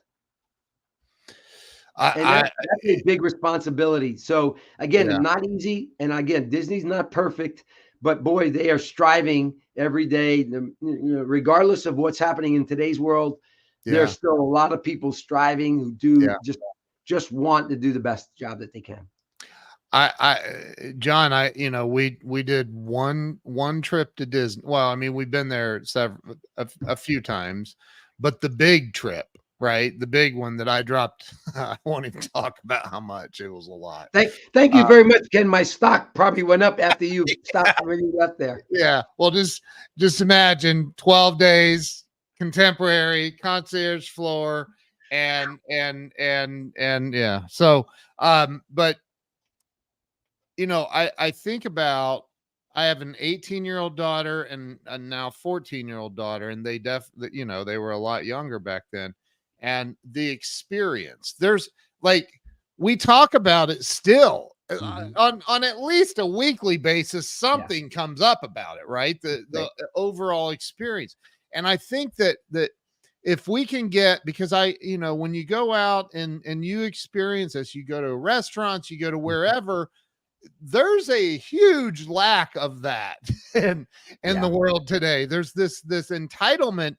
S2: That's a big responsibility. So again, not easy. And again, Disney's not perfect, but boy, they are striving every day. Regardless of what's happening in today's world, there's still a lot of people striving who do just want to do the best job that they can.
S1: John, we did one trip to Disney. Well, I mean, we've been there a few times, but the big trip, right? The big one that I dropped, I won't even talk about how much. It was a lot.
S2: Thank you very much, Ken. My stock probably went up after you stopped when you left there.
S1: Yeah. Well, just imagine 12 days, contemporary, concierge floor, and yeah. So, but I think about, I have an 18-year-old daughter and a now 14-year-old daughter, and they they were a lot younger back then. And the experience, there's we talk about it still on at least a weekly basis, something comes up about it, right? The overall experience. And I think that if we can get, because when you go out and you experience this, you go to restaurants, you go to wherever, there's a huge lack of that in the world today. There's this entitlement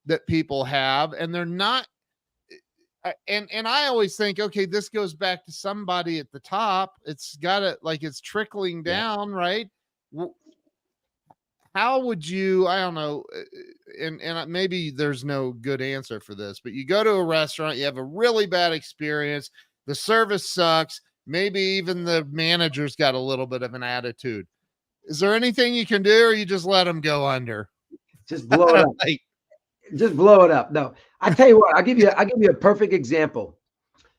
S1: that people have, and they're not. And I always think, okay, this goes back to somebody at the top. It's got to, like, it's trickling down, right? How would you, I don't know, and maybe there's no good answer for this, but you go to a restaurant, you have a really bad experience, the service sucks, maybe even the manager's got a little bit of an attitude. Is there anything you can do, or you just let them go under?
S2: Just blow it up. Just blow it up. No, I tell you what, I'll give you a perfect example.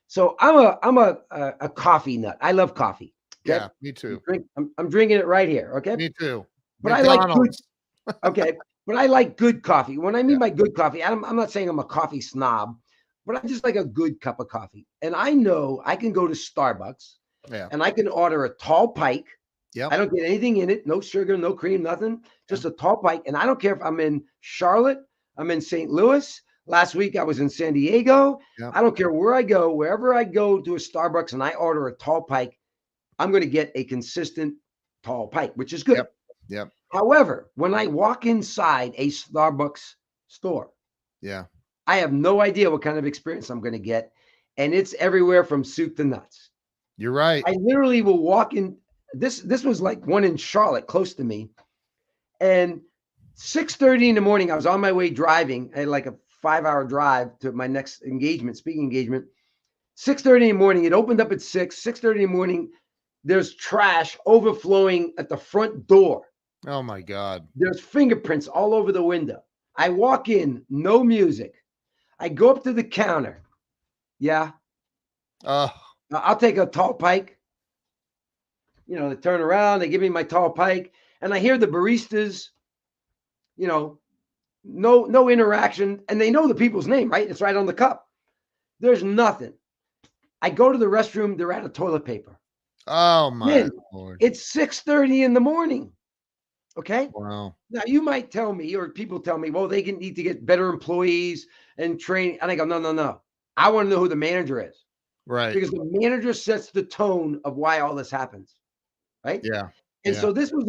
S2: So I'm a coffee nut. I love coffee.
S1: Okay? Yeah, me too.
S2: I'm drinking it right here. Okay.
S1: Me too.
S2: But McDonald's. I like good. Okay. But I like good coffee. When I mean by good coffee, I'm not saying I'm a coffee snob, but I just like a good cup of coffee. And I know I can go to Starbucks and I can order a tall pike. Yep. I don't get anything in it. No sugar, no cream, nothing. Just a tall pike. And I don't care if I'm in Charlotte, I'm in St. Louis. Last week I was in San Diego. Yep. I don't care where I go, wherever I go to a Starbucks and I order a tall pike, I'm going to get a consistent tall pike, which is good.
S1: Yep.
S2: However, when I walk inside a Starbucks store, I have no idea what kind of experience I'm going to get. And it's everywhere from soup to nuts.
S1: You're right.
S2: I literally will walk in. This was like one in Charlotte, close to me. And 6:30 in the morning, I was on my way driving. I had like a 5-hour drive to my next engagement, speaking engagement. 6:30 in the morning, it opened up at 6:30 in the morning. There's trash overflowing at the front door.
S1: Oh my God.
S2: There's fingerprints all over the window. I walk in, no music. I go up to the counter. Yeah. I'll take a tall pike. You know, they turn around, they give me my tall pike, and I hear the baristas, you know, no interaction, and they know the people's name, right? It's right on the cup. There's nothing. I go to the restroom, they're out of toilet paper.
S1: Oh my Lord.
S2: It's 6:30 in the morning. Okay.
S1: Wow.
S2: Now you might tell me, or people tell me, well, they need to get better employees and train. And I go, no. I want to know who the manager is.
S1: Right.
S2: Because the manager sets the tone of why all this happens. Right.
S1: Yeah.
S2: And so this was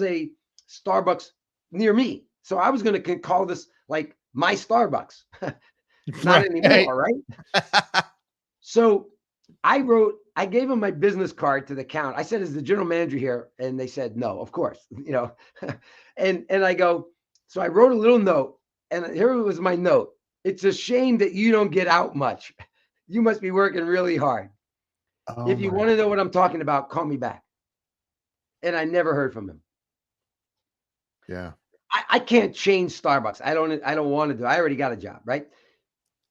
S2: a Starbucks near me. So I was going to call this like my Starbucks. Not anymore. Right. So I gave him my business card to the count. I said, is the general manager here? And they said, no, of course, you know, and I go, so I wrote a little note, and here was my note. It's a shame that you don't get out much. You must be working really hard. If you want to know what I'm talking about, call me back. And I never heard from him.
S1: Yeah.
S2: I can't change Starbucks. I don't want to do. I already got a job. Right.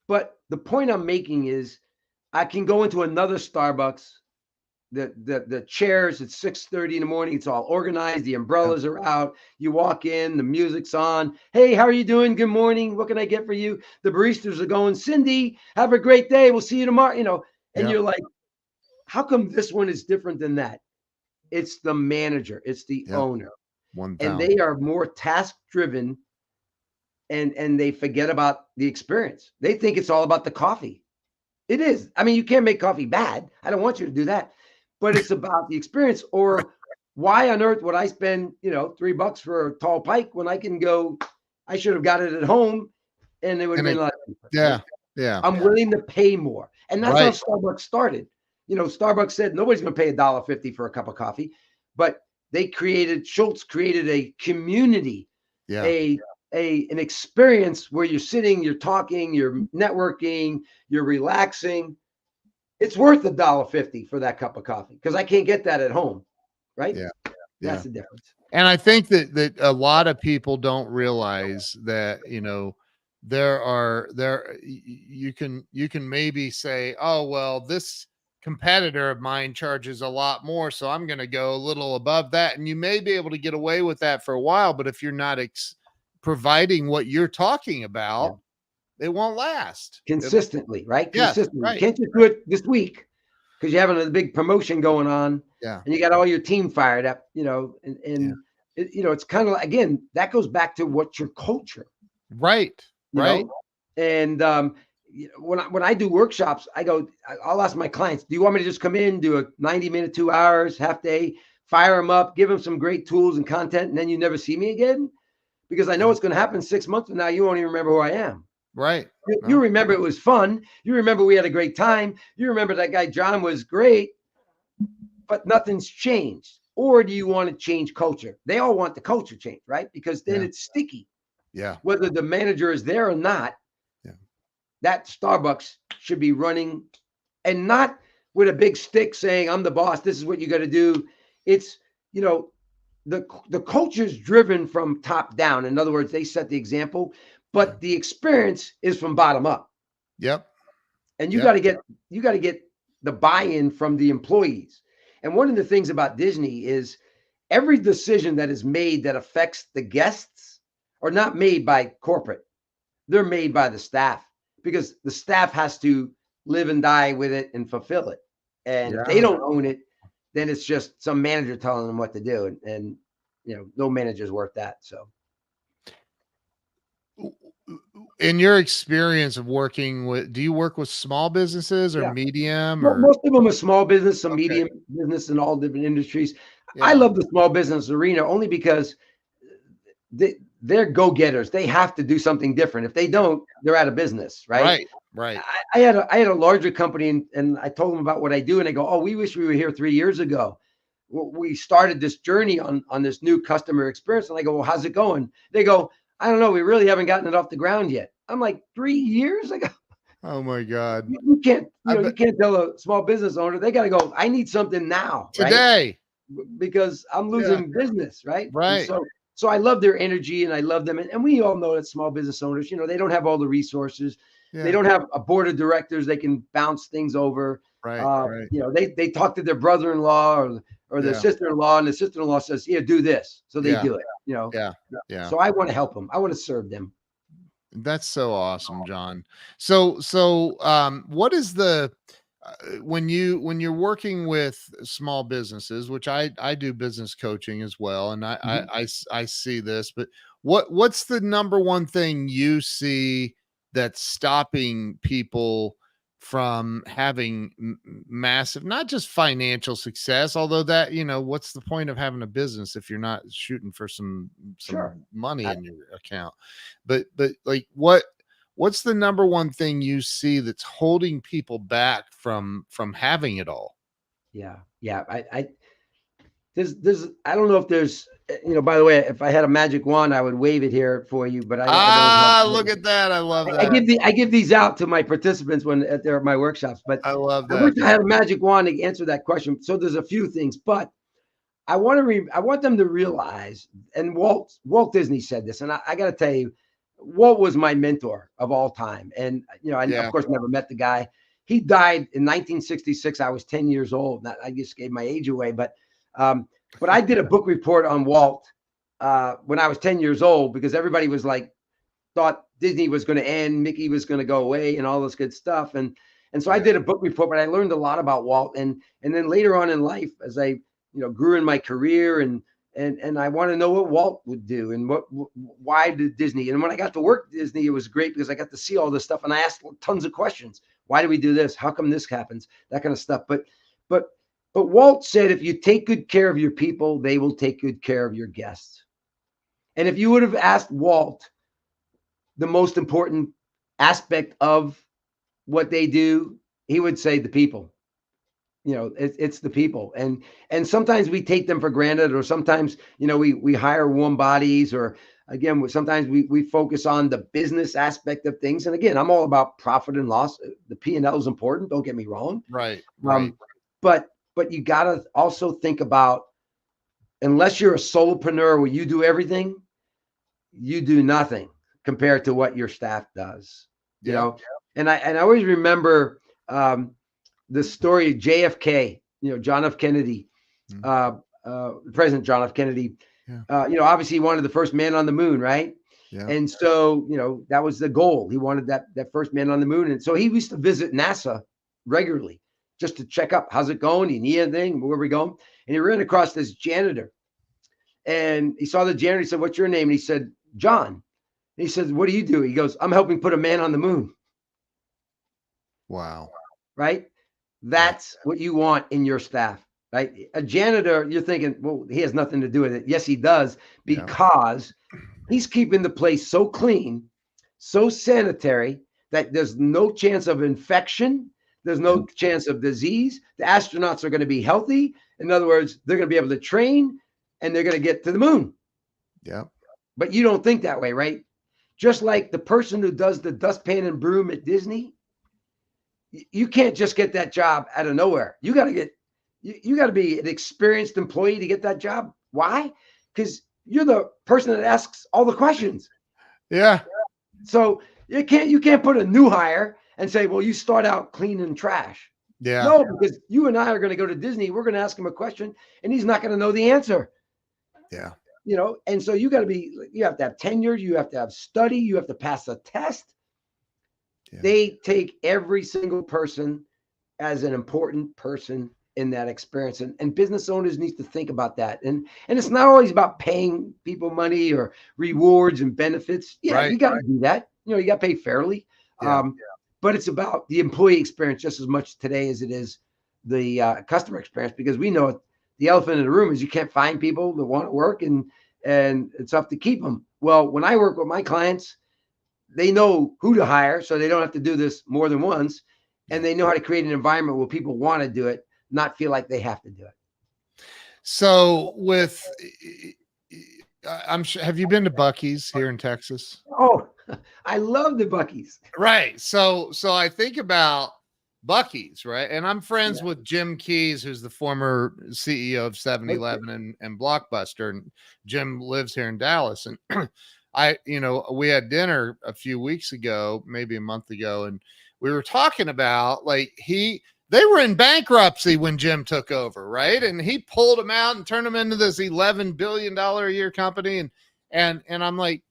S2: But the point I'm making is, I can go into another Starbucks. The chairs at 6:30 in the morning. It's all organized. The umbrellas are out. You walk in. The music's on. Hey, how are you doing? Good morning. What can I get for you? The baristas are going, Cindy, have a great day. We'll see you tomorrow. You know, and you're like, how come this one is different than that? It's the manager. It's the owner. And they are more task driven, and they forget about the experience. They think it's all about the coffee. It is. I mean, you can't make coffee bad. I don't want you to do that. But it's about the experience. Or why on earth would I spend, $3 for a tall pike when I can go, I should have got it at home and it would have been like,
S1: yeah.
S2: I'm willing to pay more. And that's how Starbucks started. Starbucks said nobody's going to pay $1.50 for a cup of coffee, but Schultz created a community, an experience where you're sitting, you're talking, you're networking, you're relaxing. It's worth $1.50 for that cup of coffee because I can't get that at home, right?
S1: Yeah.
S2: That's the difference.
S1: And I think that a lot of people don't realize that, you can maybe say, oh, well, this competitor of mine charges a lot more, so I'm going to go a little above that. And you may be able to get away with that for a while, but if you're not providing what you're talking about, it won't last
S2: consistently, right?
S1: Consistently.
S2: Right. You can't just do it this week because you're having a big promotion going on, and you got all your team fired up, it's kind of, again, that goes back to what's your culture.
S1: Right.
S2: you
S1: Right.
S2: know, and when I do workshops, I'll ask my clients, do you want me to just come in, do a 90-minute, 2 hours, half day, fire them up, give them some great tools and content, and then you never see me again? Because I know
S1: Yeah.
S2: what's going to happen 6 months from now. You won't even remember who I am.
S1: Right.
S2: You
S1: No.
S2: remember it was fun. You remember we had a great time. You remember that guy John was great, but nothing's changed. Or do you want to change culture? They all want the culture change, right? Because then
S1: Yeah.
S2: it's sticky.
S1: Yeah.
S2: Whether the manager is there or not,
S1: Yeah.
S2: that Starbucks should be running, and not with a big stick saying, I'm the boss, this is what you got to do. It's, you know, the culture is driven from top down. In other words, they set the example,
S1: Yeah.
S2: but the experience is from bottom up.
S1: Yep.
S2: And
S1: Yep.
S2: you got to get the buy-in from the employees. And one of the things about Disney is every decision that is made that affects the guests are not made by corporate. They're made by the staff, because the staff has to live and die with it and fulfill it. And if they
S1: Yeah.
S2: don't own it, then it's just some manager telling them what to do. And no manager's worth that. So
S1: In your experience of working with, do you work with small businesses or
S2: yeah,
S1: medium
S2: well,
S1: or?
S2: most of them are small business, some
S1: Okay.
S2: medium business in all different industries. I
S1: Yeah.
S2: love the small business arena only because they're go-getters. They have to do something different. If they
S1: Yeah.
S2: don't, they're out of business, right?
S1: Right. Right.
S2: I had a larger company, and I told them about what I do, and they go, "Oh, we wish we were here 3 years ago. We started this journey on this new customer experience." And I go, "Well, how's it going?" They go, "I don't know. We really haven't gotten it off the ground yet." I'm like, 3 years ago?
S1: Oh my God.
S2: You can't,
S1: I
S2: you
S1: bet
S2: can't tell a small business owner. They got to go, I need something now, right?
S1: today.
S2: Because I'm
S1: Yeah.
S2: losing business, right? And
S1: Right.
S2: so I love their energy, and I love them. And we all know that small business owners, they don't have all the resources. They
S1: Yeah.
S2: don't have a board of directors they can bounce things over.
S1: Right. Right.
S2: They talk to their brother-in-law or their
S1: Yeah.
S2: sister-in-law, and the sister-in-law says, "Yeah, do this." So they
S1: Yeah.
S2: do it.
S1: Yeah. Yeah.
S2: So I want to help them. I want to serve them.
S1: That's so awesome, John. What is the when you're working with small businesses, which I do business coaching as well, and
S2: Mhm.
S1: I see this, but what's the number one thing you see that's stopping people from having massive, not just financial success, although that, what's the point of having a business if you're not shooting for some
S2: Sure.
S1: money
S2: I-
S1: in your account? But like what's the number one thing you see that's holding people back from having it all?
S2: yeah. Yeah. I don't know if there's, by the way, if I had a magic wand, I would wave it here for you, but I don't
S1: Ah,
S2: have.
S1: look at that. I love
S2: I
S1: that.
S2: give these out to my participants when at my workshops, but
S1: I love
S2: I wish
S1: that.
S2: I had a magic wand to answer that question. So there's a few things, but I want them to realize, and Walt Disney said this, and I got to tell you, Walt was my mentor of all time, and I of
S1: Yeah.
S2: course never met the guy. He died in 1966. I was 10 years old. I just gave my age away, um, but I did a book report on Walt when I was 10 years old, because everybody was like, thought Disney was going to end, Mickey was going to go away, and all this good stuff. And so I
S1: Yeah.
S2: did a book report, but I learned a lot about Walt. And then later on in life, as I grew in my career, and I want to know what Walt would do, and why did Disney. And when I got to work at Disney, it was great because I got to see all this stuff, and I asked tons of questions. Why do we do this? How come this happens? That kind of stuff. But Walt said, if you take good care of your people, they will take good care of your guests. And if you would have asked Walt the most important aspect of what they do, he would say the people. It's the people, and sometimes we take them for granted, or sometimes we hire warm bodies, or again sometimes we focus on the business aspect of things. And again, I'm all about profit and loss. The P&L is important. Don't get me wrong.
S1: Right. Right.
S2: But you got to also think about, unless you're a solopreneur where you do everything, you do nothing compared to what your staff does. you
S1: Yep.
S2: know and I always remember the story of JFK, John F. Kennedy,
S1: Mm.
S2: President John F. Kennedy.
S1: Yeah.
S2: Obviously he wanted the first man on the moon, right?
S1: Yeah.
S2: And so that was the goal. He wanted that first man on the moon. And so he used to visit NASA regularly just to check up, how's it going, you need anything, where are we going? And he ran across this janitor, and he saw the janitor. He said, "What's your name?" And he said, "John." he says, what do you do? He goes, I'm helping put a man on the moon.
S1: Wow.
S2: Right? That's what you want in your staff, right? A janitor, you're thinking, well, he has nothing to do with it. Yes, he does, because he's keeping the place so clean, so sanitary that there's no chance of infection. There's no chance of disease. The astronauts are going to be healthy. In other words, they're going to be able to train and they're going to get to the moon.
S1: Yeah.
S2: But you don't think that way, right? Just like the person who does the dustpan and broom at Disney, you can't just get that job out of nowhere. You got to be an experienced employee to get that job. Why? Because you're the person that asks all the questions.
S1: Yeah.
S2: So you can't put a new hire and say, well, you start out cleaning trash.
S1: Yeah.
S2: No, because you and I are going to go to Disney. We're going to ask him a question and he's not going to know the answer.
S1: Yeah.
S2: And so you have to have tenure. You have to have study. You have to pass a test. Yeah. They take every single person as an important person in that experience. And business owners need to think about that. And it's not always about paying people money or rewards and benefits. Yeah, right, you got to do that. You got to pay fairly. Yeah. But it's about the employee experience just as much today as it is the customer experience, because we know the elephant in the room is you can't find people that want to work and it's tough to keep them. Well, when I work with my clients, they know who to hire, so they don't have to do this more than once. And they know how to create an environment where people want to do it, not feel like they have to do it.
S1: So I'm sure, have you been to Buc-ee's here in Texas?
S2: Oh, I love the Buc-ee's.
S1: Right. So I think about Buc-ee's, right? And I'm friends with Jim Keyes, who's the former CEO of 7-Eleven and Blockbuster. And Jim lives here in Dallas. And we had dinner a few weeks ago, maybe a month ago, and we were talking about they were in bankruptcy when Jim took over, right? And he pulled them out and turned them into this $11 billion a year company. And I'm like,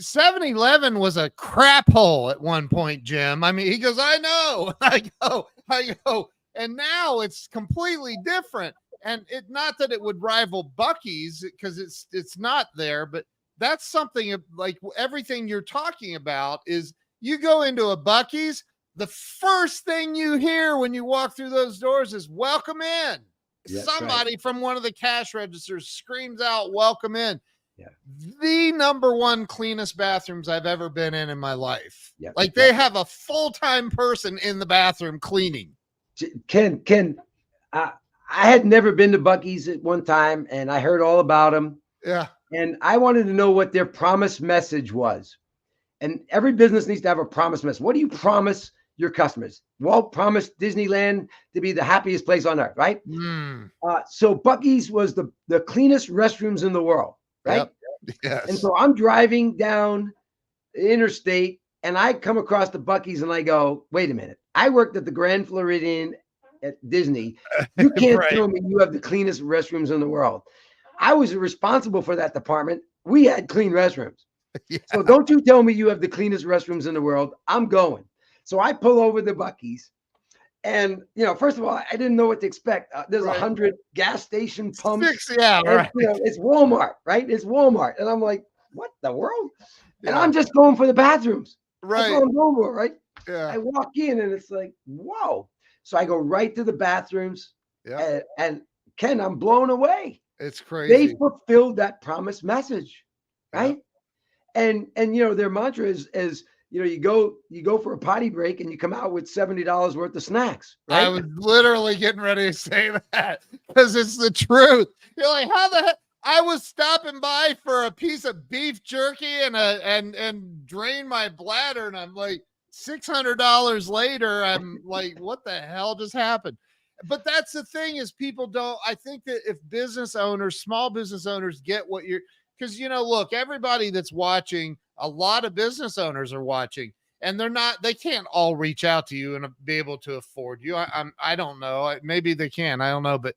S1: 7-Eleven was a crap hole at one point, Jim. I mean, he goes, I know. I go, and now it's completely different. And not that it would rival Buc-ee's, because it's not there, but that's something like everything you're talking about is you go into a Buc-ee's, the first thing you hear when you walk through those doors is welcome in. That's somebody from one of the cash registers screams out, welcome in. Yeah. The number one cleanest bathrooms I've ever been in my life. Yeah. They have a full-time person in the bathroom cleaning.
S2: Ken, I had never been to Buc-ee's at one time, and I heard all about them.
S1: Yeah.
S2: And I wanted to know what their promise message was. And every business needs to have a promise message. What do you promise your customers? Walt promised Disneyland to be the happiest place on earth, right? So Buc-ee's was the cleanest restrooms in the world, right?
S1: Yep. Yes.
S2: And so I'm driving down the interstate and I come across the Buc-ee's and I go, wait a minute. I worked at the Grand Floridian at Disney. You can't tell me you have the cleanest restrooms in the world. I was responsible for that department. We had clean restrooms. Yeah. So don't you tell me you have the cleanest restrooms in the world. I'm going. So I pull over the Buc-ee's. And, first of all, I didn't know what to expect. There's 100 gas station pumps. It's Walmart, right? It's Walmart. And I'm like, what the world? Yeah. And I'm just going for the bathrooms.
S1: Right.
S2: That's what I'm going for, right?
S1: Yeah.
S2: I walk in and it's like, whoa. So I go right to the bathrooms.
S1: Yeah.
S2: And Ken, I'm blown away.
S1: It's crazy.
S2: They fulfilled that promised message, right? Yeah. And their mantra is you go for a potty break and you come out with $70 worth of snacks. Right?
S1: I was literally getting ready to say that because it's the truth. You're like, how the heck? I was stopping by for a piece of beef jerky and drain my bladder, and I'm like, $600 later, I'm like, what the hell just happened? But that's the thing is people don't. I think that if small business owners get what because look, everybody that's watching. A lot of business owners are watching and they can't all reach out to you and be able to afford you. I don't know. Maybe they can, I don't know. But,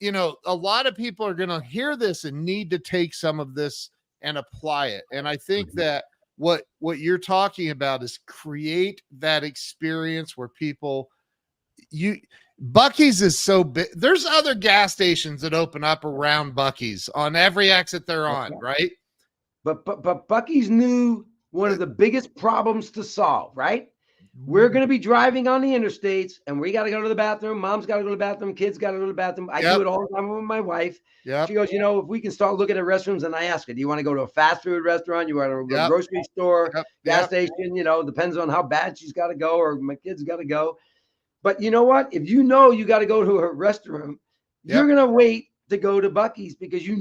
S1: a lot of people are going to hear this and need to take some of this and apply it. And I think that what you're talking about is create that experience where Buc-ee's is so big. There's other gas stations that open up around Buc-ee's on every exit they're on, right?
S2: But Bucky's knew one of the biggest problems to solve, right? We're going to be driving on the interstates and we got to go to the bathroom. Mom's got to go to the bathroom. Kids got to go to the bathroom. I do it all the time with my wife. She goes, if we can start looking at restrooms, and I ask her, do you want to go to a fast food restaurant? You want to go to a grocery store, gas station? Depends on how bad she's got to go or my kids got to go. But you know what? If you got to go to a restroom, you're going to wait to go to Bucky's because you're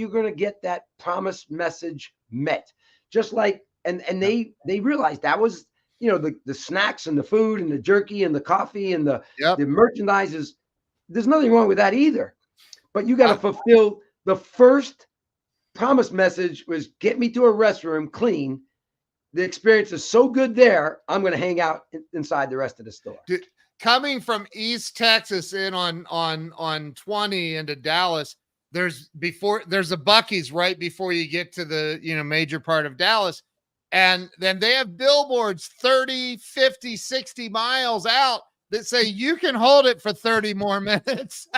S2: going to get that promise message met. Just like, and they realized that was, the snacks and the food and the jerky and the coffee and the merchandise there's nothing wrong with that either. But you got to fulfill the first promise message was get me to a restroom clean. The experience is so good there. I'm going to hang out inside the rest of the store.
S1: Coming from East Texas in on 20 into Dallas, there's a Bucky's right before you get to the, major part of Dallas. And then they have billboards 30, 50, 60 miles out that say you can hold it for 30 more minutes.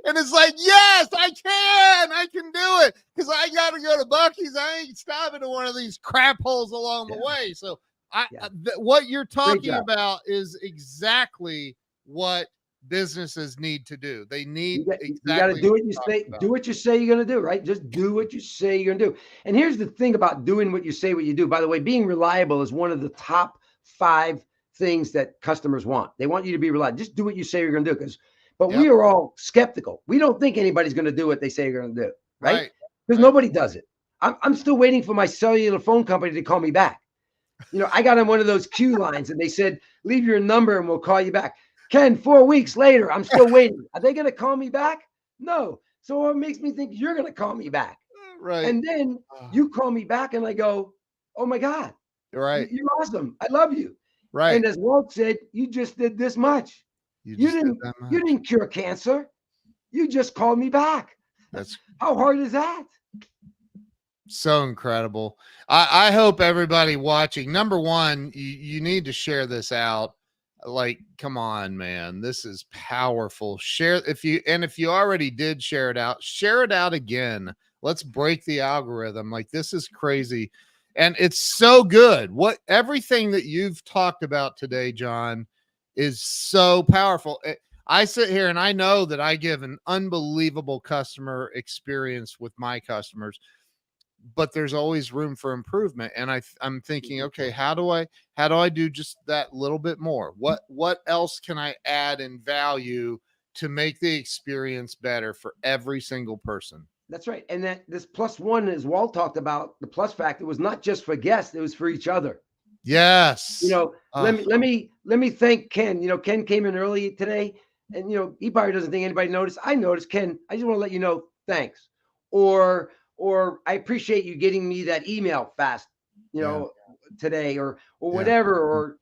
S1: And it's like, yes, I can do it because I got to go to Bucky's. I ain't stopping at one of these crap holes along the way. So what you're talking about is exactly what businesses need to do. They need
S2: you got to do what you say. Do what you say you're going to do, right? Just do what you say you're going to do. And here's the thing about doing what you say, what you do. By the way, being reliable is one of the top 5 things that customers want. They want you to be reliable. Just do what you say you're going to do. But we are all skeptical. We don't think anybody's going to do what they say you're going to do, right? Because nobody does it. I'm still waiting for my cellular phone company to call me back. I got on one of those queue lines and they said, leave your number and we'll call you back. Ken, 4 weeks later, I'm still waiting. Are they going to call me back? No. So what makes me think you're going to call me back?
S1: Right.
S2: And then you call me back and I go, oh my God.
S1: Right.
S2: You're awesome. I love you.
S1: Right.
S2: And as Walt said, you just did this much. You didn't cure cancer. You just called me back. How hard is that?
S1: So incredible. I hope everybody watching, number one, you need to share this out. Like, come on, man, this is powerful. Share if you already did share it out again. Let's break the algorithm. Like, this is crazy. And it's so good. Everything that you've talked about today, John, is so powerful. I sit here and I know that I give an unbelievable customer experience with my customers, but there's always room for improvement. And I'm thinking, okay, how do I do just that little bit more? What else can I add in value to make the experience better for every single person?
S2: That's right. And that this +1, as Walt talked about, the plus factor was not just for guests, it was for each other.
S1: Yes.
S2: Let me thank Ken. Ken came in early today and, he probably doesn't think anybody noticed. I noticed. Ken, I just want to let you know, thanks. Or I appreciate you getting me that email fast, today or whatever, or,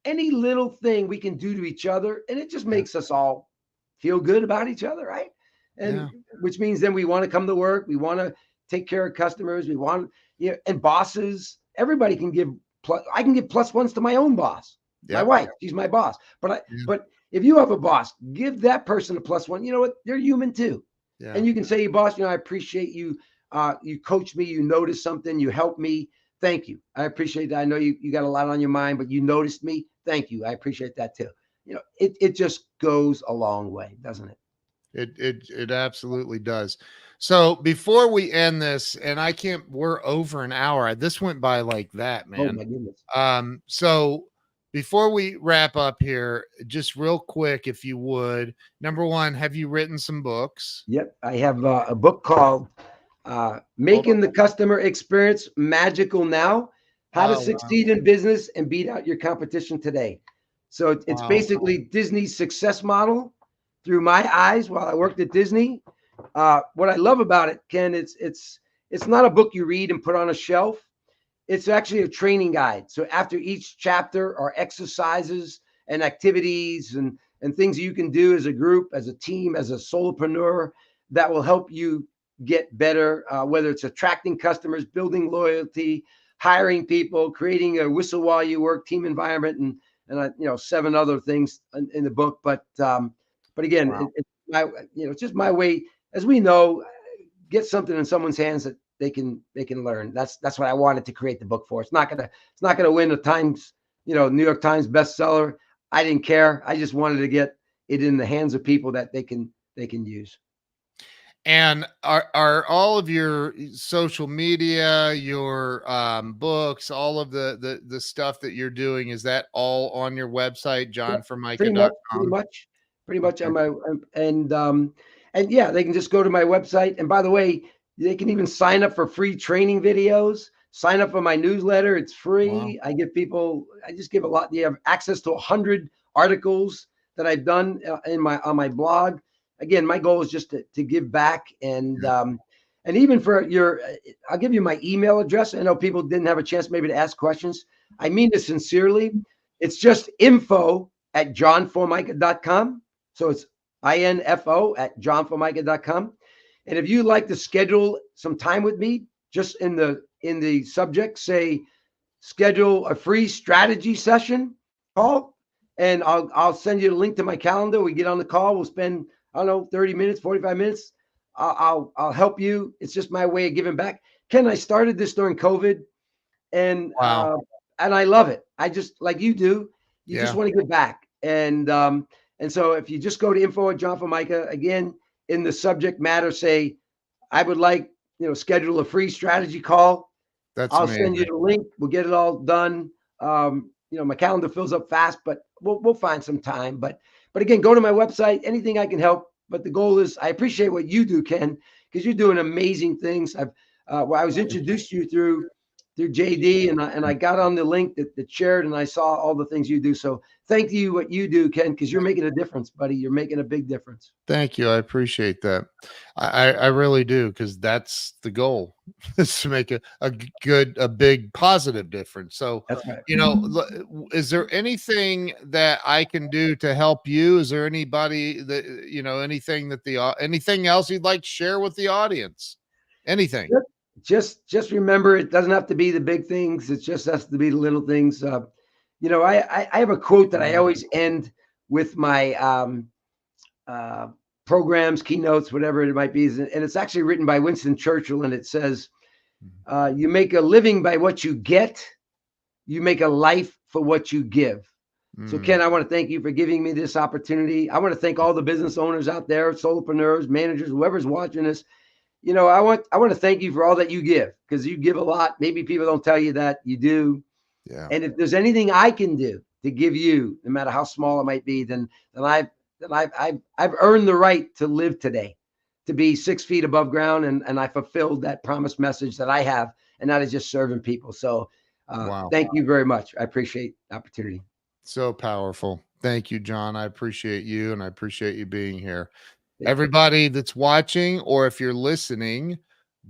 S2: any little thing we can do to each other. And it just makes us all feel good about each other. Right. And which means then we want to come to work. We want to take care of customers. We want, and bosses, everybody can give I can give +1s to my own boss, my wife. She's my boss. But if you have a boss, give that person a +1. You know what? They're human too. Yeah. And you can say, boss, I appreciate you. You coached me. You noticed something. You helped me. Thank you. I appreciate that. I know you got a lot on your mind, but you noticed me. Thank you. I appreciate that too. It just goes a long way, doesn't it?
S1: It absolutely does. So before we end this, and we're over an hour. This went by like that, man.
S2: Oh my goodness.
S1: So before we wrap up here, just real quick, if you would, number one, have you written some books?
S2: Yep. I have a book called Making the Customer Experience Magical Now, How to Succeed in Business and Beat Out Your Competition Today. So it's basically Disney's success model through my eyes while I worked at Disney. What I love about it, Ken, it's not a book you read and put on a shelf. It's actually a training guide. So after each chapter are exercises and activities and things you can do as a group, as a team, as a solopreneur that will help you get better, whether it's attracting customers, building loyalty, hiring people, creating a whistle while you work team environment, and 7 other things in the book. But again, it's just my way. As we know, get something in someone's hands that they can learn. That's what I wanted to create the book for. It's not gonna win the Times, New York Times bestseller. I didn't care. I just wanted to get it in the hands of people that they can use.
S1: And are all of your social media, your books, all of the stuff that you're doing, is that all on your website, johnformica.com?
S2: Pretty much on my and yeah, they can just go to my website. And by the way, they can even sign up for free training videos. Sign up for my newsletter. It's free.
S1: Wow.
S2: I just give a lot. You have access to 100 articles that I've done on my blog. Again, my goal is just to give back and even for I'll give you my email address. I know people didn't have a chance maybe to ask questions. I mean this sincerely. It's just info@johnformica.com. So it's info@johnformica.com. And if you'd like to schedule some time with me, just in the subject, say schedule a free strategy session call, and I'll send you a link to my calendar. We get on the call. We'll spend, I don't know, 30 minutes, 45 minutes. I'll help you. It's just my way of giving back. Ken, I started this during COVID, and I love it. I just, like you do, you just want to give back. And so if you just go to info@johnformica, again, in the subject matter, say, I would like, schedule a free strategy call. I'll send you the link. We'll get it all done. My calendar fills up fast, but we'll find some time. But again, go to my website, anything I can help. But the goal is, I appreciate what you do, Ken, because you're doing amazing things. I was introduced to you through JD, and I got on the link that shared, and I saw all the things you do. So thank you what you do, Ken, because you're making a difference, buddy. You're making a big difference.
S1: Thank you. I appreciate that. I really do, because that's the goal, is to make a big positive difference. So,
S2: That's right.
S1: Is there anything that I can do to help you? Is there anybody that, anything else you'd like to share with the audience? Anything?
S2: Just remember, it doesn't have to be the big things. It just has to be the little things. I have a quote that I always end with my programs, keynotes, whatever it might be. And it's actually written by Winston Churchill. And it says, you make a living by what you get. You make a life for what you give. So Ken, I want to thank you for giving me this opportunity. I want to thank all the business owners out there, solopreneurs, managers, whoever's watching this. I want to thank you for all that you give, because you give a lot. Maybe people don't tell you that you do.
S1: Yeah.
S2: And if there's anything I can do to give you, no matter how small it might be, then I've earned the right to live today, to be 6 feet above ground, and I fulfilled that promised message that I have, and that is just serving people. So thank you very much. I appreciate the opportunity.
S1: So powerful. Thank you, John. I appreciate you, and I appreciate you being here. Everybody that's watching, or if you're listening,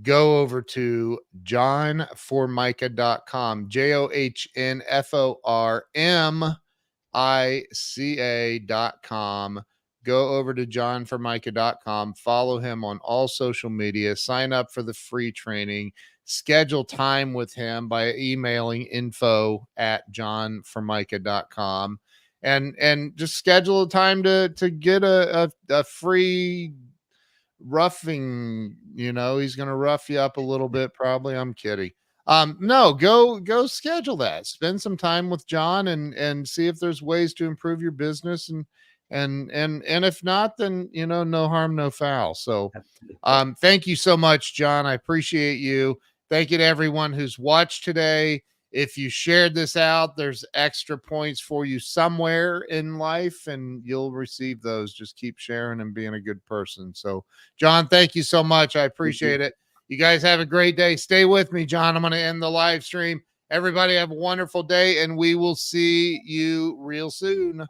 S1: go over to johnformica.com, johnformica.com. Go over to johnformica.com, follow him on all social media, sign up for the free training, schedule time with him by emailing info@johnformica.com. And just schedule a time to get a free roughing. He's going to rough you up a little bit, probably. I'm kidding. No, go schedule that. Spend some time with John and see if there's ways to improve your business. And if not, then, no harm, no foul. So, thank you so much, John. I appreciate you. Thank you to everyone who's watched today. If you shared this out, there's extra points for you somewhere in life, and you'll receive those. Just keep sharing and being a good person. So, John, thank you so much. I appreciate it. You guys have a great day. Stay with me, John. I'm going to end the live stream. Everybody have a wonderful day, and we will see you real soon.